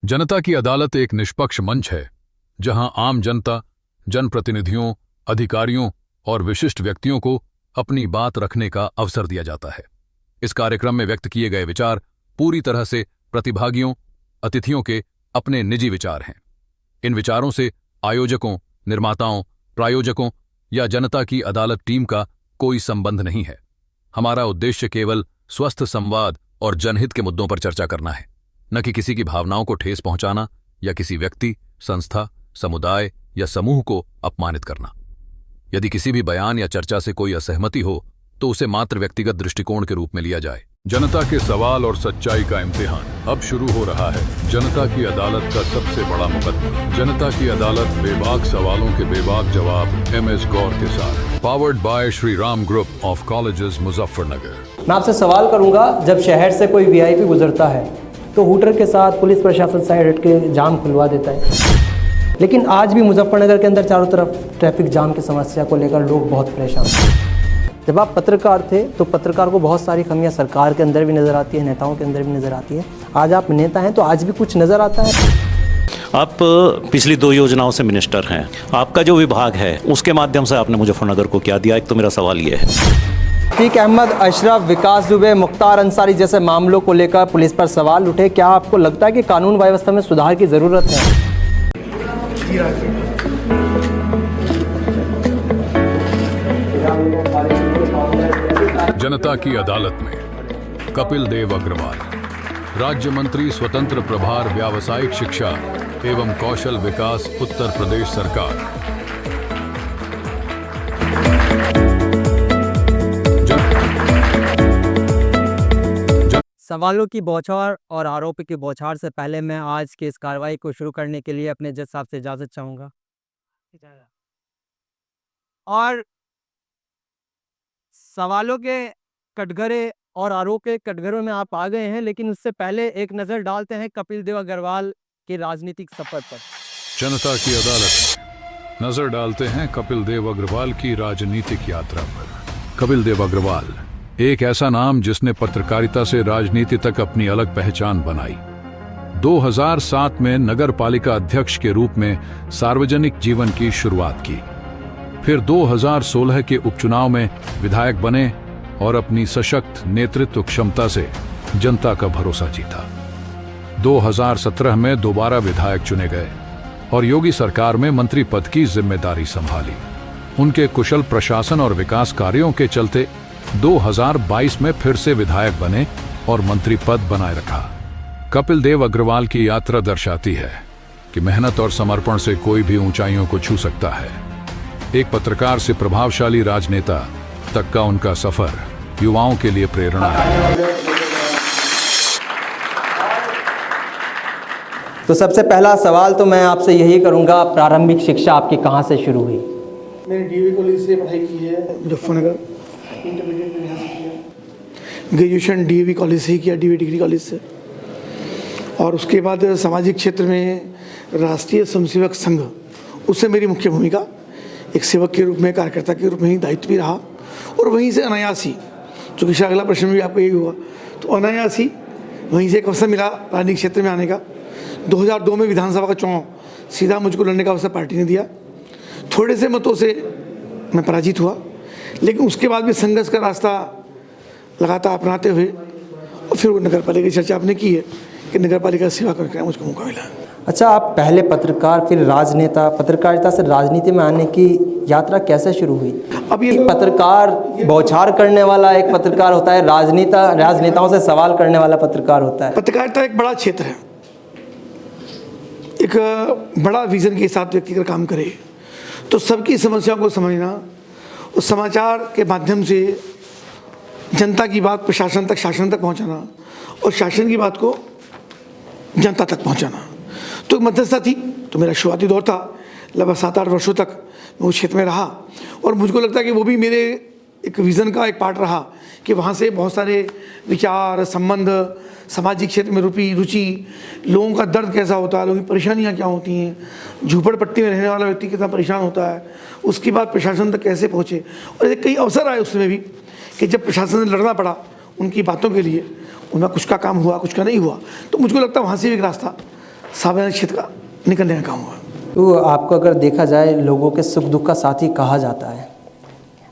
जनता की अदालत एक निष्पक्ष मंच है जहां आम जनता, जनप्रतिनिधियों, अधिकारियों और विशिष्ट व्यक्तियों को अपनी बात रखने का अवसर दिया जाता है। इस कार्यक्रम में व्यक्त किए गए विचार पूरी तरह से प्रतिभागियों, अतिथियों के अपने निजी विचार हैं। इन विचारों से आयोजकों, निर्माताओं, प्रायोजकों या जनता की अदालत टीम का कोई संबंध नहीं है। हमारा उद्देश्य केवल स्वस्थ संवाद और जनहित के मुद्दों पर चर्चा करना है, न कि किसी की भावनाओं को ठेस पहुंचाना या किसी व्यक्ति, संस्था, समुदाय या समूह को अपमानित करना। यदि किसी भी बयान या चर्चा से कोई असहमति हो तो उसे मात्र व्यक्तिगत दृष्टिकोण के रूप में लिया जाए। जनता के सवाल और सच्चाई का इम्तिहान अब शुरू हो रहा है। जनता की अदालत का सबसे बड़ा मुकदमा। जनता की अदालत, बेबाक सवालों के बेबाक जवाब, MS गौर के साथ। Powered by Shri Ram group of colleges, Muzaffarnagar. मैं आपसे सवाल करूंगा, जब शहर से कोई VIP गुजरता है तो हूटर के साथ पुलिस प्रशासन साइड हट के जाम खुलवा देता है, लेकिन आज भी मुजफ्फरनगर के अंदर चारों तरफ ट्रैफिक जाम की समस्या को लेकर लोग बहुत परेशान हैं। जब आप पत्रकार थे तो पत्रकार को बहुत सारी कमियां सरकार के अंदर भी नज़र आती है, नेताओं के अंदर भी नज़र आती है। आज आप नेता हैं तो आज भी कुछ नज़र आता है? आप पिछली 2 योजनाओं से मिनिस्टर हैं। आपका जो विभाग है उसके माध्यम से आपने मुजफ्फरनगर को क्या दिया? एक तो मेरा सवाल ये है। शफीक अहमद, अशरफ, विकास दुबे, मुख्तार अंसारी जैसे मामलों को लेकर पुलिस पर सवाल उठे। क्या आपको लगता है कि कानून व्यवस्था में सुधार की ज़रूरत है? जनता की अदालत में कपिल देव अग्रवाल, राज्य मंत्री स्वतंत्र प्रभार व्यावसायिक शिक्षा एवं कौशल विकास, उत्तर प्रदेश सरकार। सवालों की बौछार और आरोप की बौछार से पहले मैं आज की इस कार्रवाई को शुरू करने के लिए अपने जज साहब से इजाज़त चाहूँगा। और सवालों के कटघरे और आरोप के कटघरों में आप आ गए हैं, लेकिन उससे पहले एक नज़र डालते हैं कपिल देव अग्रवाल के राजनीतिक सफर पर। जनता की अदालत में नजर डालते हैं कपिल देव अग्रवाल की राजनीतिक यात्रा पर। कपिल देव अग्रवाल एक ऐसा नाम जिसने पत्रकारिता से राजनीति तक अपनी अलग पहचान बनाई। 2007 में नगर पालिका अध्यक्ष के रूप में सार्वजनिक जीवन की शुरुआत की। फिर 2016 के उपचुनाव में विधायक बने और अपनी सशक्त नेतृत्व क्षमता से जनता का भरोसा जीता। 2017 में दोबारा विधायक चुने गए और योगी सरकार में मंत्री पद की जिम्मेदारी संभाली। उनके कुशल प्रशासन और विकास कार्यों के चलते 2022 में फिर से विधायक बने और मंत्री पद बनाए रखा। कपिल देव अग्रवाल की यात्रा दर्शाती है कि मेहनत और समर्पण से कोई भी ऊंचाइयों को छू सकता है। एक पत्रकार से प्रभावशाली राजनेता तक का उनका सफर युवाओं के लिए प्रेरणा है। तो सबसे पहला सवाल तो मैं आपसे यही करूंगा, प्रारंभिक शिक्षा आपकी कहाँ से शुरू हुई? मैंने DAV कॉलेज से पढ़ाई की है, मुजफ्फरनगर। इंटरमीडिएट में यहाँ से किया। ग्रेजुएशन DAV कॉलेज से ही किया, DAV डिग्री कॉलेज से। और उसके बाद सामाजिक क्षेत्र में राष्ट्रीय स्वयंसेवक संघ, उससे मेरी मुख्य भूमिका एक सेवक के रूप में, कार्यकर्ता के रूप में ही दायित्व भी रहा। और वहीं से अनायासी, चूँकि शायद अगला प्रश्न भी आपको यही हुआ, तो अनायासी वहीं से एक अवसर मिला राजनीतिक क्षेत्र में आने का। 2002 में विधानसभा का चुनाव सीधा मुझको लड़ने का अवसर पार्टी ने दिया। थोड़े से मतों से मैं पराजित हुआ, लेकिन उसके बाद भी संघर्ष का रास्ता लगातार अपनाते हुए और फिर वो नगर पालिका की चर्चा आपने की है कि नगर पालिका सेवा करके मुझको मौका मिला। अच्छा, आप पहले पत्रकार फिर राजनेता, पत्रकारिता से राजनीति में आने की यात्रा कैसे शुरू हुई? अब ये पत्रकार बौछार करने वाला एक पत्रकार होता है, राजनेताओं से सवाल करने वाला पत्रकार होता है। पत्रकारिता एक बड़ा क्षेत्र है। एक बड़ा विजन के साथ व्यक्ति अगर काम करे तो सबकी समस्याओं को समझना, उस समाचार के माध्यम से जनता की बात प्रशासन तक, शासन तक पहुंचाना और शासन की बात को जनता तक पहुंचाना, तो मध्यस्थता थी। तो मेरा शुरुआती दौर था, लगभग 7-8 वर्षों तक मैं उस क्षेत्र में रहा और मुझको लगता है कि वो भी मेरे एक विज़न का एक पार्ट रहा कि वहाँ से बहुत सारे विचार, संबंध, सामाजिक क्षेत्र में रुचि, लोगों का दर्द कैसा होता है, लोगों की परेशानियाँ क्या होती हैं, झूपड़पट्टी में रहने वाला व्यक्ति कितना परेशान होता है, उसकी बात प्रशासन तक कैसे पहुँचे। और ऐसे कई अवसर आए उसमें भी कि जब प्रशासन से लड़ना पड़ा उनकी बातों के लिए, उनका कुछ का काम हुआ, कुछ का नहीं हुआ, तो मुझको लगता है वहाँ से भी एक रास्ता सार्वजनिक क्षेत्र का निकलने का काम हुआ। तो आपको अगर देखा जाए लोगों के सुख दुख का साथी कहा जाता है,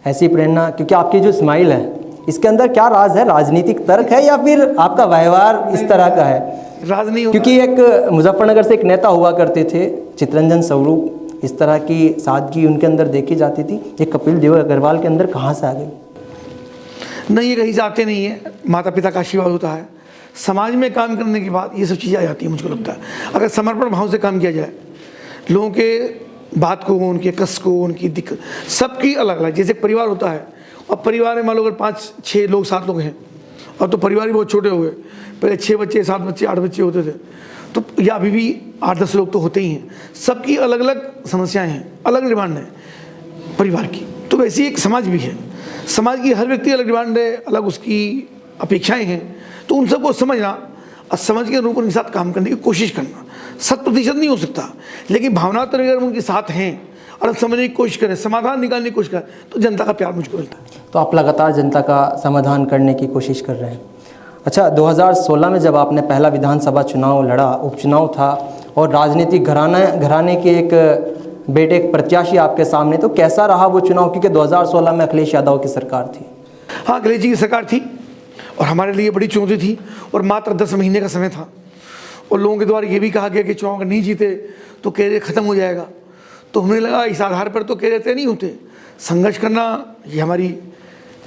ऐसी प्रेरणा, क्योंकि आपकी जो स्माइल है इसके अंदर क्या राज है? राजनीतिक तर्क है या फिर आपका व्यवहार इस तरह का है? राज नहीं होगा। क्योंकि एक मुजफ्फरनगर से एक नेता हुआ करते थे चितरंजन स्वरूप, इस तरह की सादगी उनके अंदर देखी जाती थी, ये कपिल देव अग्रवाल के अंदर कहाँ से आ गई? नहीं, ये कहीं से आते नहीं है, माता पिता का आशीर्वाद होता है। समाज में काम करने के बाद ये सब चीज़ें आ जाती है। मुझको लगता है अगर समर्पण भाव से काम किया जाए, लोगों के बात को, उनके कष्ट को, उनकी दिक्कत, सबकी अलग अलग, जैसे परिवार होता है, अब परिवार में मान लो अगर 5-6 लोग 7 लोग हैं, अब तो परिवार ही बहुत छोटे हो गए, पहले 6 बच्चे 7 बच्चे 8 बच्चे होते थे, तो या अभी भी 8-10 लोग तो होते ही हैं। सबकी अलग अलग समस्याएं हैं, अलग डिमांड है परिवार की। तो वैसे ही एक समाज भी है, समाज की हर व्यक्ति अलग डिमांड है, अलग उसकी अपेक्षाएं हैं। तो उन सबको समझना और समझ के अनुरूप उनके साथ काम करने की कोशिश करना 100% नहीं हो सकता, लेकिन भावनात्मक अगर उनके साथ हैं और समझने की कोशिश करें, समाधान निकालने की कोशिश करें, तो जनता का प्यार मुझको मिलता है। तो आप लगातार जनता का समाधान करने की कोशिश कर रहे हैं। अच्छा, 2016 में जब आपने पहला विधानसभा चुनाव लड़ा, उपचुनाव था, और राजनीतिक घराने के एक बेटे, एक प्रत्याशी आपके सामने, तो कैसा रहा वो चुनाव? क्योंकि 2016 में अखिलेश यादव की सरकार थी। हाँ, अखिलेश जी की सरकार थी और हमारे लिए बड़ी चुनौती थी, और मात्र 10 महीने का समय था, और लोगों के द्वारा ये भी कहा गया कि चुनाव अगर नहीं जीते तो कैरियर ख़त्म हो जाएगा। तो हमें लगा इस आधार पर तो कैरियर तय नहीं होते, संघर्ष करना ये हमारी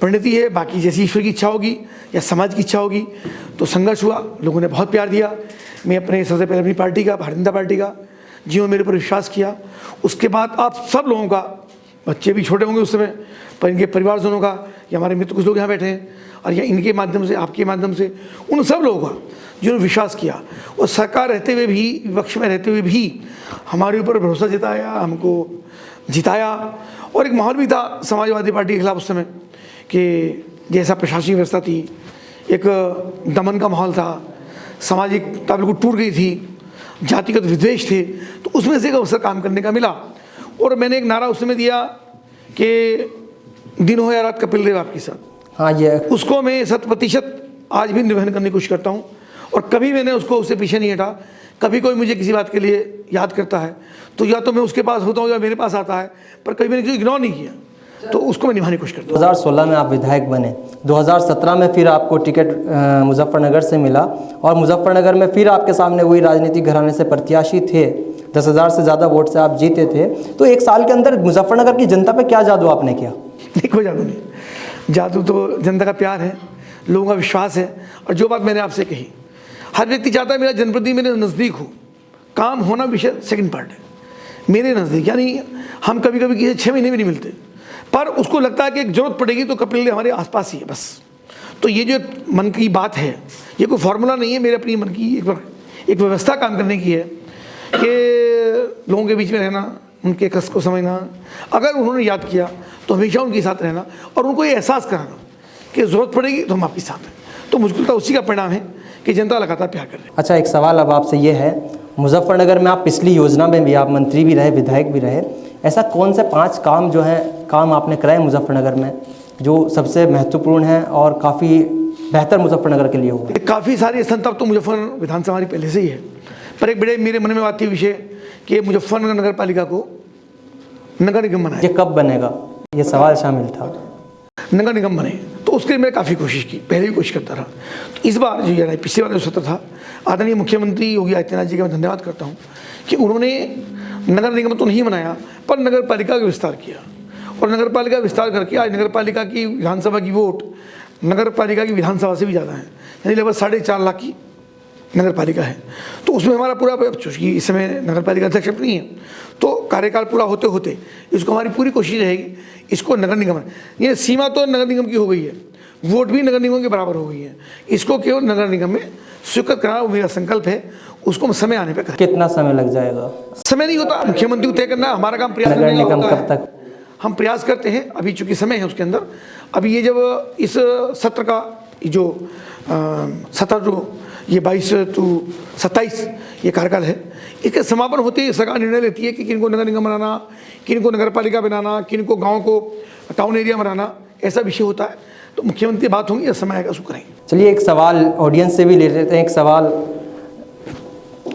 परिणति है, बाकी जैसी ईश्वर की इच्छा होगी या समाज की इच्छा होगी। तो संघर्ष हुआ, लोगों ने बहुत प्यार दिया। मैं अपने सबसे पहले अपनी पार्टी का, भारतीय जनता पार्टी का, जिन्होंने मेरे पर विश्वास किया। उसके बाद आप सब लोगों का, बच्चे भी छोटे होंगे उस समय, पर इनके परिवारजनों का, या हमारे मित्र कुछ लोग यहाँ बैठे हैं, और या इनके माध्यम से, आपके माध्यम से, उन सब लोगों का जिन्होंने विश्वास किया, और सरकार रहते हुए भी, विपक्ष में रहते हुए भी हमारे ऊपर भरोसा जताया, हमको जिताया। और एक माहौल भी था समाजवादी पार्टी के खिलाफ उस समय कि जैसा प्रशासनिक व्यवस्था थी, एक दमन का माहौल था, सामाजिकता बिल्कुल टूट गई थी, जातिगत विद्वेष थे, तो उसमें से एक अवसर काम करने का मिला। और मैंने एक नारा उस समय दिया कि दिन हो या रात कपिल देव आपके साथ। हाँ, ये उसको मैं 100% आज भी निर्वहन करने की कोशिश करता हूँ, और कभी मैंने उसको उससे पीछे नहीं हटा। कभी कोई मुझे किसी बात के लिए याद करता है तो या तो मैं उसके पास होता हूँ या मेरे पास आता है, पर कभी मैंने किसी को इग्नोर नहीं किया, तो उसको मैं निभाने की कोशिश करता हूँ। 2016 में आप विधायक बने, 2017 में फिर आपको टिकट मुजफ्फरनगर से मिला, और मुजफ्फरनगर में फिर आपके सामने वही राजनीतिक घराने से प्रत्याशी थे, 10,000 से ज़्यादा वोट से आप जीते थे। तो एक साल के अंदर मुजफ्फरनगर की जनता पे क्या जादू आपने किया? कोई जादू नहीं, जादू तो जनता का प्यार है, लोगों का विश्वास है। और जो बात मैंने आपसे कही, हर व्यक्ति चाहता है मेरा जनप्रतिनिधि मेरे नज़दीक हो, काम होना विषय सेकंड पार्ट है, मेरे नज़दीक। यानी हम कभी कभी किसी 6 महीने भी नहीं मिलते, पर उसको लगता है कि एक जरूरत पड़ेगी तो कपिल देव हमारे आसपास ही है बस। तो ये जो मन की बात है, ये कोई फार्मूला नहीं है, मेरे अपनी मन की एक व्यवस्था काम करने की है कि लोगों के बीच में रहना, उनके कष्ट को समझना, अगर उन्होंने याद किया तो हमेशा उनके साथ रहना, और उनको ये एहसास कराना कि ज़रूरत पड़ेगी तो हम आपके साथ हैं। तो मुझको लगता है उसी का परिणाम है कि जनता लगातार प्यार कर रही है। अच्छा, एक सवाल अब आपसे ये है, मुजफ्फरनगर में आप पिछली योजना में भी आप मंत्री भी रहे, विधायक भी रहे, ऐसा कौन से 5 काम जो हैं, काम आपने कराए मुजफ्फरनगर में जो सबसे महत्वपूर्ण है और काफ़ी बेहतर मुजफ्फरनगर के लिए हुआ? काफ़ी सारे संताप तो मुजफ्फरनगर विधानसभा हमारी पहले से ही है, पर एक बड़े मेरे मन में आती विषय कि मुजफ्फरनगर नगर पालिका को नगर निगम बनाए। ये कब बनेगा, ये सवाल शामिल था। नगर निगम बने, तो उसके लिए मैंने काफ़ी कोशिश की, पहले भी कोशिश करता रहा। तो इस बार जो है, पिछले बार जो सत्र था, आदरणीय मुख्यमंत्री योगी आदित्यनाथ जी का मैं धन्यवाद करता हूँ कि उन्होंने नगर निगम तो नहीं बनाया, पर नगर पालिका का विस्तार किया, और नगर पालिका विस्तार करके आज नगर पालिका की विधानसभा की वोट नगर पालिका की विधानसभा से भी ज़्यादा है, यानी लगभग 4.5 लाख की नगर पालिका है। तो उसमें हमारा पूरा, चूँकि इस समय नगर पालिका अध्यक्ष नहीं है, तो कार्यकाल पूरा होते होते इसको हमारी पूरी कोशिश रहेगी इसको नगर निगम, ये सीमा तो नगर निगम की हो गई है, वोट भी नगर निगम के बराबर हो गई है, इसको केवल नगर निगम में स्वीकृत कराना वो मेरा संकल्प है। उसको समय आने पर करें। कितना समय लग जाएगा? समय नहीं होता, मुख्यमंत्री को तय करना, हमारा काम प्रयास नगर करने का निगम होता कब है। तक? हम प्रयास करते हैं, अभी चूंकि समय है उसके अंदर, अभी ये जब इस सत्र का जो सत्र जो ये 22 to 27 ये कार्यकाल है, इसके समापन होते ही सरकार निर्णय लेती है कि किनको नगर निगम बनाना, किनको नगर पालिका बनाना, किनको गाँव को टाउन एरिया बनाना, ऐसा विषय होता है। तो मुख्यमंत्री बात होंगी, समय आएगा उसको करेंगे। चलिए, एक सवाल ऑडियंस से भी ले लेते हैं। एक सवाल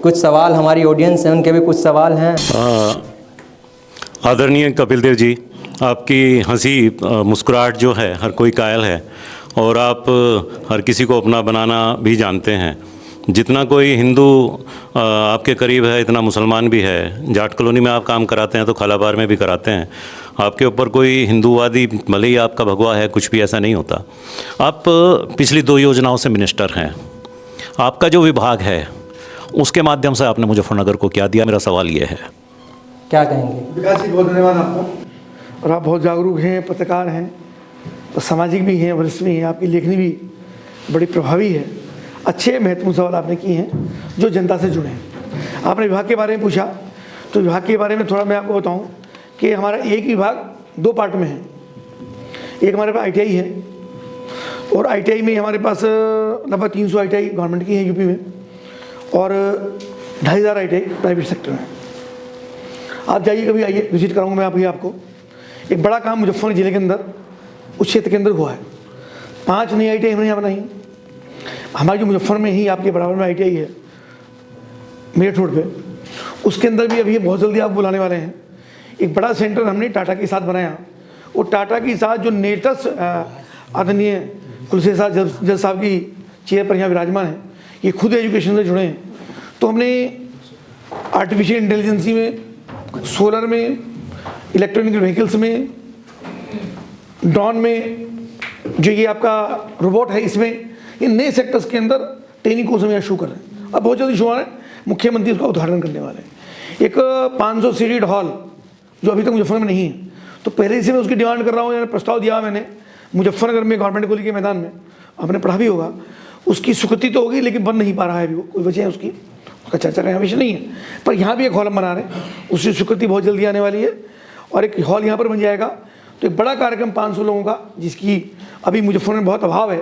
कुछ सवाल हमारी ऑडियंस है, उनके भी कुछ सवाल हैं। आदरणीय कपिल देव जी, आपकी हंसी मुस्कुराहट जो है हर कोई कायल है, और आप हर किसी को अपना बनाना भी जानते हैं। जितना कोई हिंदू आपके करीब है, इतना मुसलमान भी है। जाट कॉलोनी में आप काम कराते हैं तो खालाबार में भी कराते हैं। आपके ऊपर कोई हिंदूवादी, भले ही आपका भगवा है, कुछ भी ऐसा नहीं होता। आप पिछली 2 योजनाओं से मिनिस्टर हैं। आपका जो विभाग है उसके माध्यम से आपने मुजफ्फरनगर को क्या दिया, मेरा सवाल ये है। क्या कहेंगे? विकास जी, बहुत धन्यवाद आपका। और आप बहुत जागरूक हैं, पत्रकार हैं, और सामाजिक भी हैं, वरिष्ठ भी हैं। आपकी लेखनी भी बड़ी प्रभावी है। अच्छे महत्वपूर्ण सवाल आपने किए हैं जो जनता से जुड़े हैं। आपने विभाग के बारे में पूछा, तो विभाग के बारे में थोड़ा मैं आपको बताऊं कि हमारा एक विभाग 2 पार्ट में है। एक हमारे पास ITI है, और ITI में हमारे पास लगभग 300 ITI गवर्नमेंट की है यूपी में, और 2500 ITI प्राइवेट सेक्टर में। आप जाइए, कभी आइए, विजिट कराऊंगा मैं आपको। एक बड़ा काम मुजफ्फरनगर जिले के अंदर, उस क्षेत्र के अंदर हुआ है। 5 नई ITI हमने यहाँ बनाई। हमारे जो मुजफ्फर में ही आपके बराबर में ITI है मेरठ रोड पे, उसके अंदर भी अभी बहुत जल्दी आप बुलाने वाले हैं। एक बड़ा सेंटर हमने टाटा के साथ बनाया। वो टाटा के साथ जो नेटस आदरणीय कुलसे साहब जज साहब की चेयर पर यहाँ विराजमान है, ये खुद एजुकेशन से जुड़े हैं। तो हमने आर्टिफिशियल इंटेलिजेंसी में, सोलर में, इलेक्ट्रॉनिक व्हीकल्स में, ड्रोन में, जो ये आपका रोबोट है, इसमें इन नए सेक्टर्स के अंदर ट्रेनिंग कोर्स हम यहाँ शुरू कर रहे हैं। अब बहुत जल्दी शुरू हो रहा है। मुख्यमंत्री उसका उद्घाटन करने वाले हैं। एक 500 सीटेड हॉल जो अभी तक मुजफ्फरनगर में नहीं है, तो पहले से मैं उसकी डिमांड कर रहा हूँ। यानी प्रस्ताव दिया मैंने मुजफ्फरनगर में गवर्नमेंट कॉलेज के मैदान में, आपने पढ़ा भी होगा। उसकी स्वीकृति तो होगी, लेकिन बन नहीं पा रहा है अभी। वो कोई वजह है उसकी, उसका चर्चा का विषय नहीं है। पर यहाँ भी एक हॉल हम बना रहे हैं, उसकी स्वीकृति बहुत जल्दी आने वाली है, और एक हॉल यहाँ पर बन जाएगा। तो एक बड़ा कार्यक्रम 500 लोगों का, जिसकी अभी मुजफ्फरनगर में बहुत अभाव है,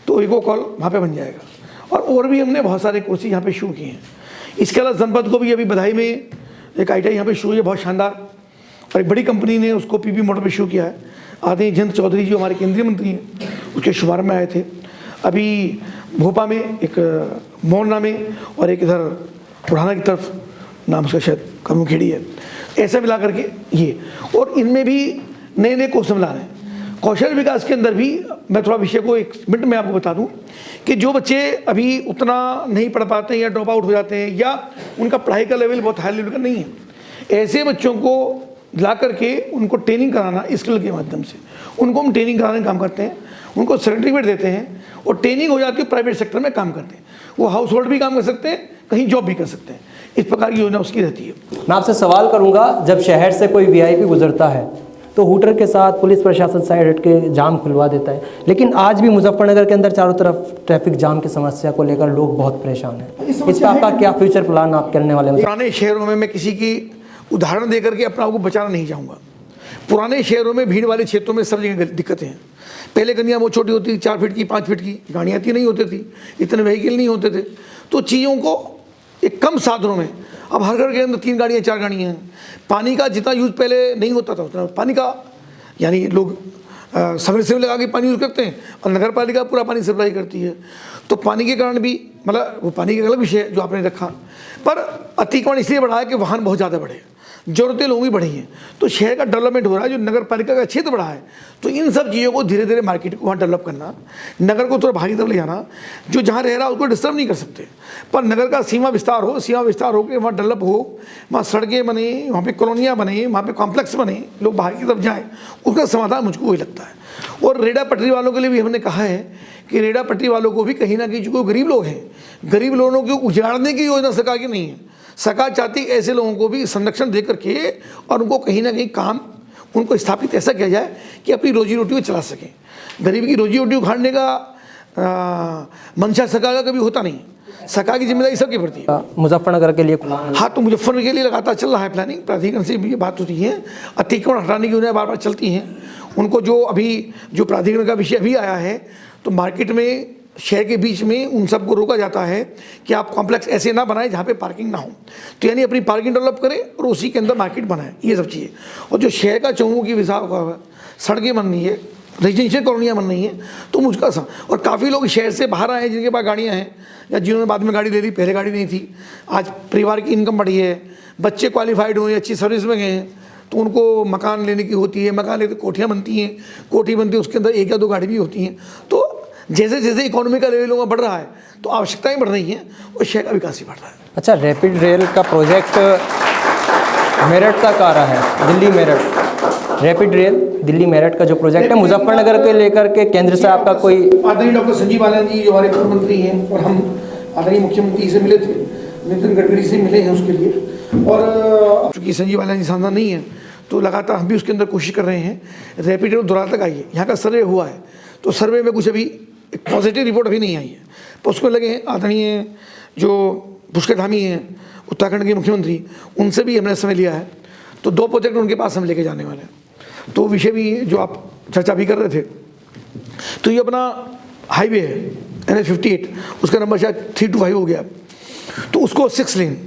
तो एक कॉल वहाँ पे बन जाएगा। और भी हमने बहुत सारे कोर्सेज यहाँ पे शुरू किए हैं। इसके अलावा जनपद को भी अभी बधाई में एक ITI यहाँ पे शुरू हुई है, बहुत शानदार, और एक बड़ी कंपनी ने उसको PP मॉडल पे शुरू किया है। आदरणीय जयंत चौधरी जो हमारे केंद्रीय मंत्री हैं, उसके शुभारंभ में आए थे। अभी भोपाल में एक मोरना में, और एक इधर बुढ़ाना की तरफ, नाम उसका शायद कमुखेड़ी है। ऐसा मिला करके ये, और इनमें भी नए नए कोर्स मिला रहे हैं। कौशल विकास के अंदर भी मैं थोड़ा विषय को 1 मिनट में आपको बता दूं कि जो बच्चे अभी उतना नहीं पढ़ पाते हैं, या ड्रॉप आउट हो जाते हैं, या उनका पढ़ाई का लेवल बहुत हाई लेवल का नहीं है, ऐसे बच्चों को ला करके उनको ट्रेनिंग कराना स्किल के माध्यम से, उनको हम ट्रेनिंग कराने का काम करते हैं। उनको सर्टिफिकेट देते हैं, और ट्रेनिंग हो जाती है, प्राइवेट सेक्टर में काम करते हैं। वो हाउस होल्ड भी काम कर सकते हैं, कहीं जॉब भी कर सकते हैं। इस प्रकार की योजना उसकी रहती है। मैं आपसे सवाल करूंगा, जब शहर से कोई VIP गुजरता है तो हूटर के साथ पुलिस प्रशासन साइड हट के जाम खुलवा देता है, लेकिन आज भी मुजफ्फरनगर के अंदर चारों तरफ ट्रैफिक जाम की समस्या को लेकर लोग बहुत परेशान हैं। इस पर आपका क्या फ्यूचर प्लान आप करने वाले हैं? पुराने शहरों में मैं किसी की उदाहरण दे करके अपना आपको बचाना नहीं चाहूँगा। पुराने शहरों में, भीड़ वाले क्षेत्रों में सब जगह दिक्कतें हैं। पहले गलियाँ बहुत छोटी होती थी, 4 फीट की, 5 फीट की, गाड़ियाँ इतनी नहीं होती थी, इतने व्हीकल नहीं होते थे। तो चीज़ों को एक कम साधनों में, अब हर घर के अंदर 3 गाड़ियाँ, 4 गाड़ियाँ हैं। पानी का जितना यूज़ पहले नहीं होता था, उतना पानी का, यानी लोग समय से लगा के पानी यूज़ करते हैं, और नगर पालिका पूरा पानी सप्लाई करती है। तो पानी के कारण भी, मतलब वो पानी का अलग विषय है जो आपने रखा, पर अतिक्रमण इसलिए बढ़ा है कि वाहन बहुत ज़्यादा बढ़े, ज़रूरतें लोगों की बढ़ी हैं। तो शहर का डेवलपमेंट हो रहा है, जो नगर पालिका का क्षेत्र बढ़ा है। तो इन सब चीज़ों को धीरे धीरे मार्केट को वहाँ डेवलप करना, नगर को थोड़ा भारी तरफ ले जाना, जो जहाँ रह रहा है उसको डिस्टर्ब नहीं कर सकते, पर नगर का सीमा विस्तार हो, सीमा विस्तार हो के वहाँ डेवलप हो, वहाँ सड़कें बने, वहाँ पे कॉलोनियाँ बने, वहाँ पे कॉम्प्लेक्स बने, लोग बाहर की तरफ जाएँ, उसका समाधान मुझको वही लगता है। और रेड़ा पटरी वालों के लिए भी हमने कहा है कि रेड़ा पटरी वालों को भी कहीं ना कहीं, जो गरीब लोग हैं, गरीब लोगों को उजाड़ने की योजना सरकार की नहीं है। सरकार चाहती ऐसे लोगों को भी संरक्षण दे करके, और उनको कहीं ना कहीं काम, उनको स्थापित ऐसा किया जाए कि अपनी रोजी रोटी को चला सकें। गरीब की रोजी रोटी उखाड़ने का मंशा सरकार का कभी होता नहीं। सरकार की जिम्मेदारी सबके प्रति है। मुजफ्फरनगर के लिए हाँ, तो मुजफ्फरनगर के लिए लगातार चल रहा है प्लानिंग। प्राधिकरण से भी बात होती है, अतिक्रमण हटाने की योजना बार बार चलती हैं। उनको जो अभी जो प्राधिकरण का विषय अभी आया है, तो मार्केट में, शहर के बीच में उन सबको रोका जाता है कि आप कॉम्प्लेक्स ऐसे ना बनाएं जहाँ पे पार्किंग ना हो। तो यानी अपनी पार्किंग डेवलप करें और उसी के अंदर मार्केट बनाएं, ये सब चीज़ें। और जो शहर का चौमुखी विकास, सड़कें बननी है, रेजिडेंशियल कॉलोनियाँ बन रही हैं, तो मुझका सा और काफ़ी लोग शहर से बाहर आए हैं जिनके पास गाड़ियाँ हैं या जिन्होंने बाद में गाड़ी ले ली, पहले गाड़ी नहीं थी, आज परिवार की इनकम बढ़ी है, बच्चे क्वालिफाइड हुए, अच्छी सर्विस में गए हैं, तो उनको मकान लेने की होती है, मकान लेते कोठियाँ बनती हैं, कोठी बनती है उसके अंदर 1 या 2 गाड़ी भी होती हैं। तो जैसे जैसे इकोनॉमी का लेवल बढ़ रहा है तो आवश्यकताएँ बढ़ रही हैं और शहर का विकास भी बढ़ रहा है। अच्छा, रैपिड रेल का प्रोजेक्ट मेरठ तक आ रहा है, दिल्ली मेरठ रैपिड रेल दिल्ली मेरठ का जो प्रोजेक्ट है मुजफ्फरनगर के लेकर के केंद्र से आपका कोई? आदरणीय डॉक्टर संजीव बालन जी जो हमारे पूर्व मंत्री हैं और हम आदरणीय मुख्यमंत्री से मिले थे, नितिन गडकरी से मिले हैं उसके लिए, और चूँकि संजीव बालन जी सांसद नहीं है तो लगातार हम भी उसके अंदर कोशिश कर रहे हैं। रैपिड रेल दोरार तक आई है, यहाँ का सर्वे हुआ है, तो सर्वे में कुछ अभी एक पॉजिटिव रिपोर्ट अभी नहीं आई है, तो उसको लगे हैं आदरणीय जो पुष्कर धामी हैं उत्तराखंड के मुख्यमंत्री, उनसे भी हमने समय लिया है, तो 2 प्रोजेक्ट उनके पास हम लेके जाने वाले हैं। तो विषय भी जो आप चर्चा भी कर रहे थे, तो ये अपना हाईवे है NH58, उसका नंबर शायद 325 हो गया, तो उसको 6 लेन,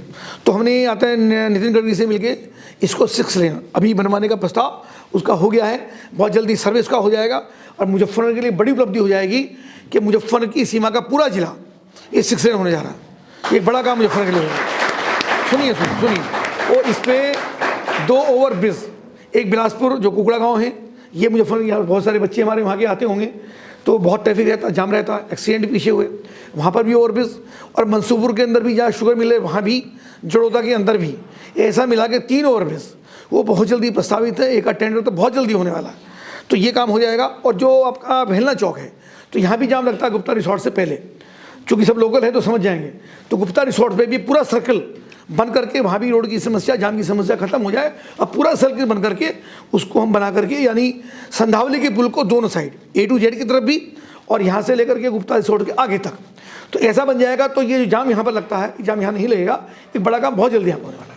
तो हमने आता है नितिन गडकरी से मिलके इसको 6 लेन अभी बनवाने का प्रस्ताव उसका हो गया है, बहुत जल्दी सर्विस का हो जाएगा और मुजफ्फरनगर के लिए बड़ी उपलब्धि हो जाएगी कि मुजफ्फरनगर की सीमा का पूरा जिला ये 6 लेन होने जा रहा है। एक बड़ा काम मुजफ्फरनगर के लिए होगा। सुनिए, और इस पर 2 ओवर ब्रिज, एक बिलासपुर जो कुकड़ा गांव है, ये मुजफ्फरनगर, यहाँ बहुत सारे बच्चे हमारे वहाँ के आते होंगे, तो बहुत ट्रैफिक रहता, जाम रहता, एक्सीडेंट पीछे हुए, वहाँ पर भी ओवरब्रिज, और मंसूरपुर के अंदर भी जहाँ शुगर मिल है वहाँ भी, जड़ौदा के अंदर भी, ऐसा मिला के 3 ओवरब्रिज वो बहुत जल्दी प्रस्तावित है, एक का टेंडर तो बहुत जल्दी होने वाला है, तो ये काम हो जाएगा। और जो आपका भेलना चौक है, तो यहाँ भी जाम लगता है गुप्ता रिसोर्ट से पहले, चूँकि सब लोकल है तो समझ जाएंगे, तो गुप्ता रिसोर्ट पे भी पूरा सर्कल बन करके वहाँ भी रोड की समस्या, जाम की समस्या खत्म हो जाए, अब पूरा सर्कल बन करके उसको हम बना करके, यानी संधावली के पुल को दोनों साइड A to Z की तरफ भी और यहाँ से लेकर के गुप्ता रिसोर्ट के आगे तक, तो ऐसा बन जाएगा। तो ये जो जाम यहाँ पर लगता है, जाम यहाँ नहीं लगेगा, एक बड़ा काम बहुत जल्दी यहाँ होने वाला है।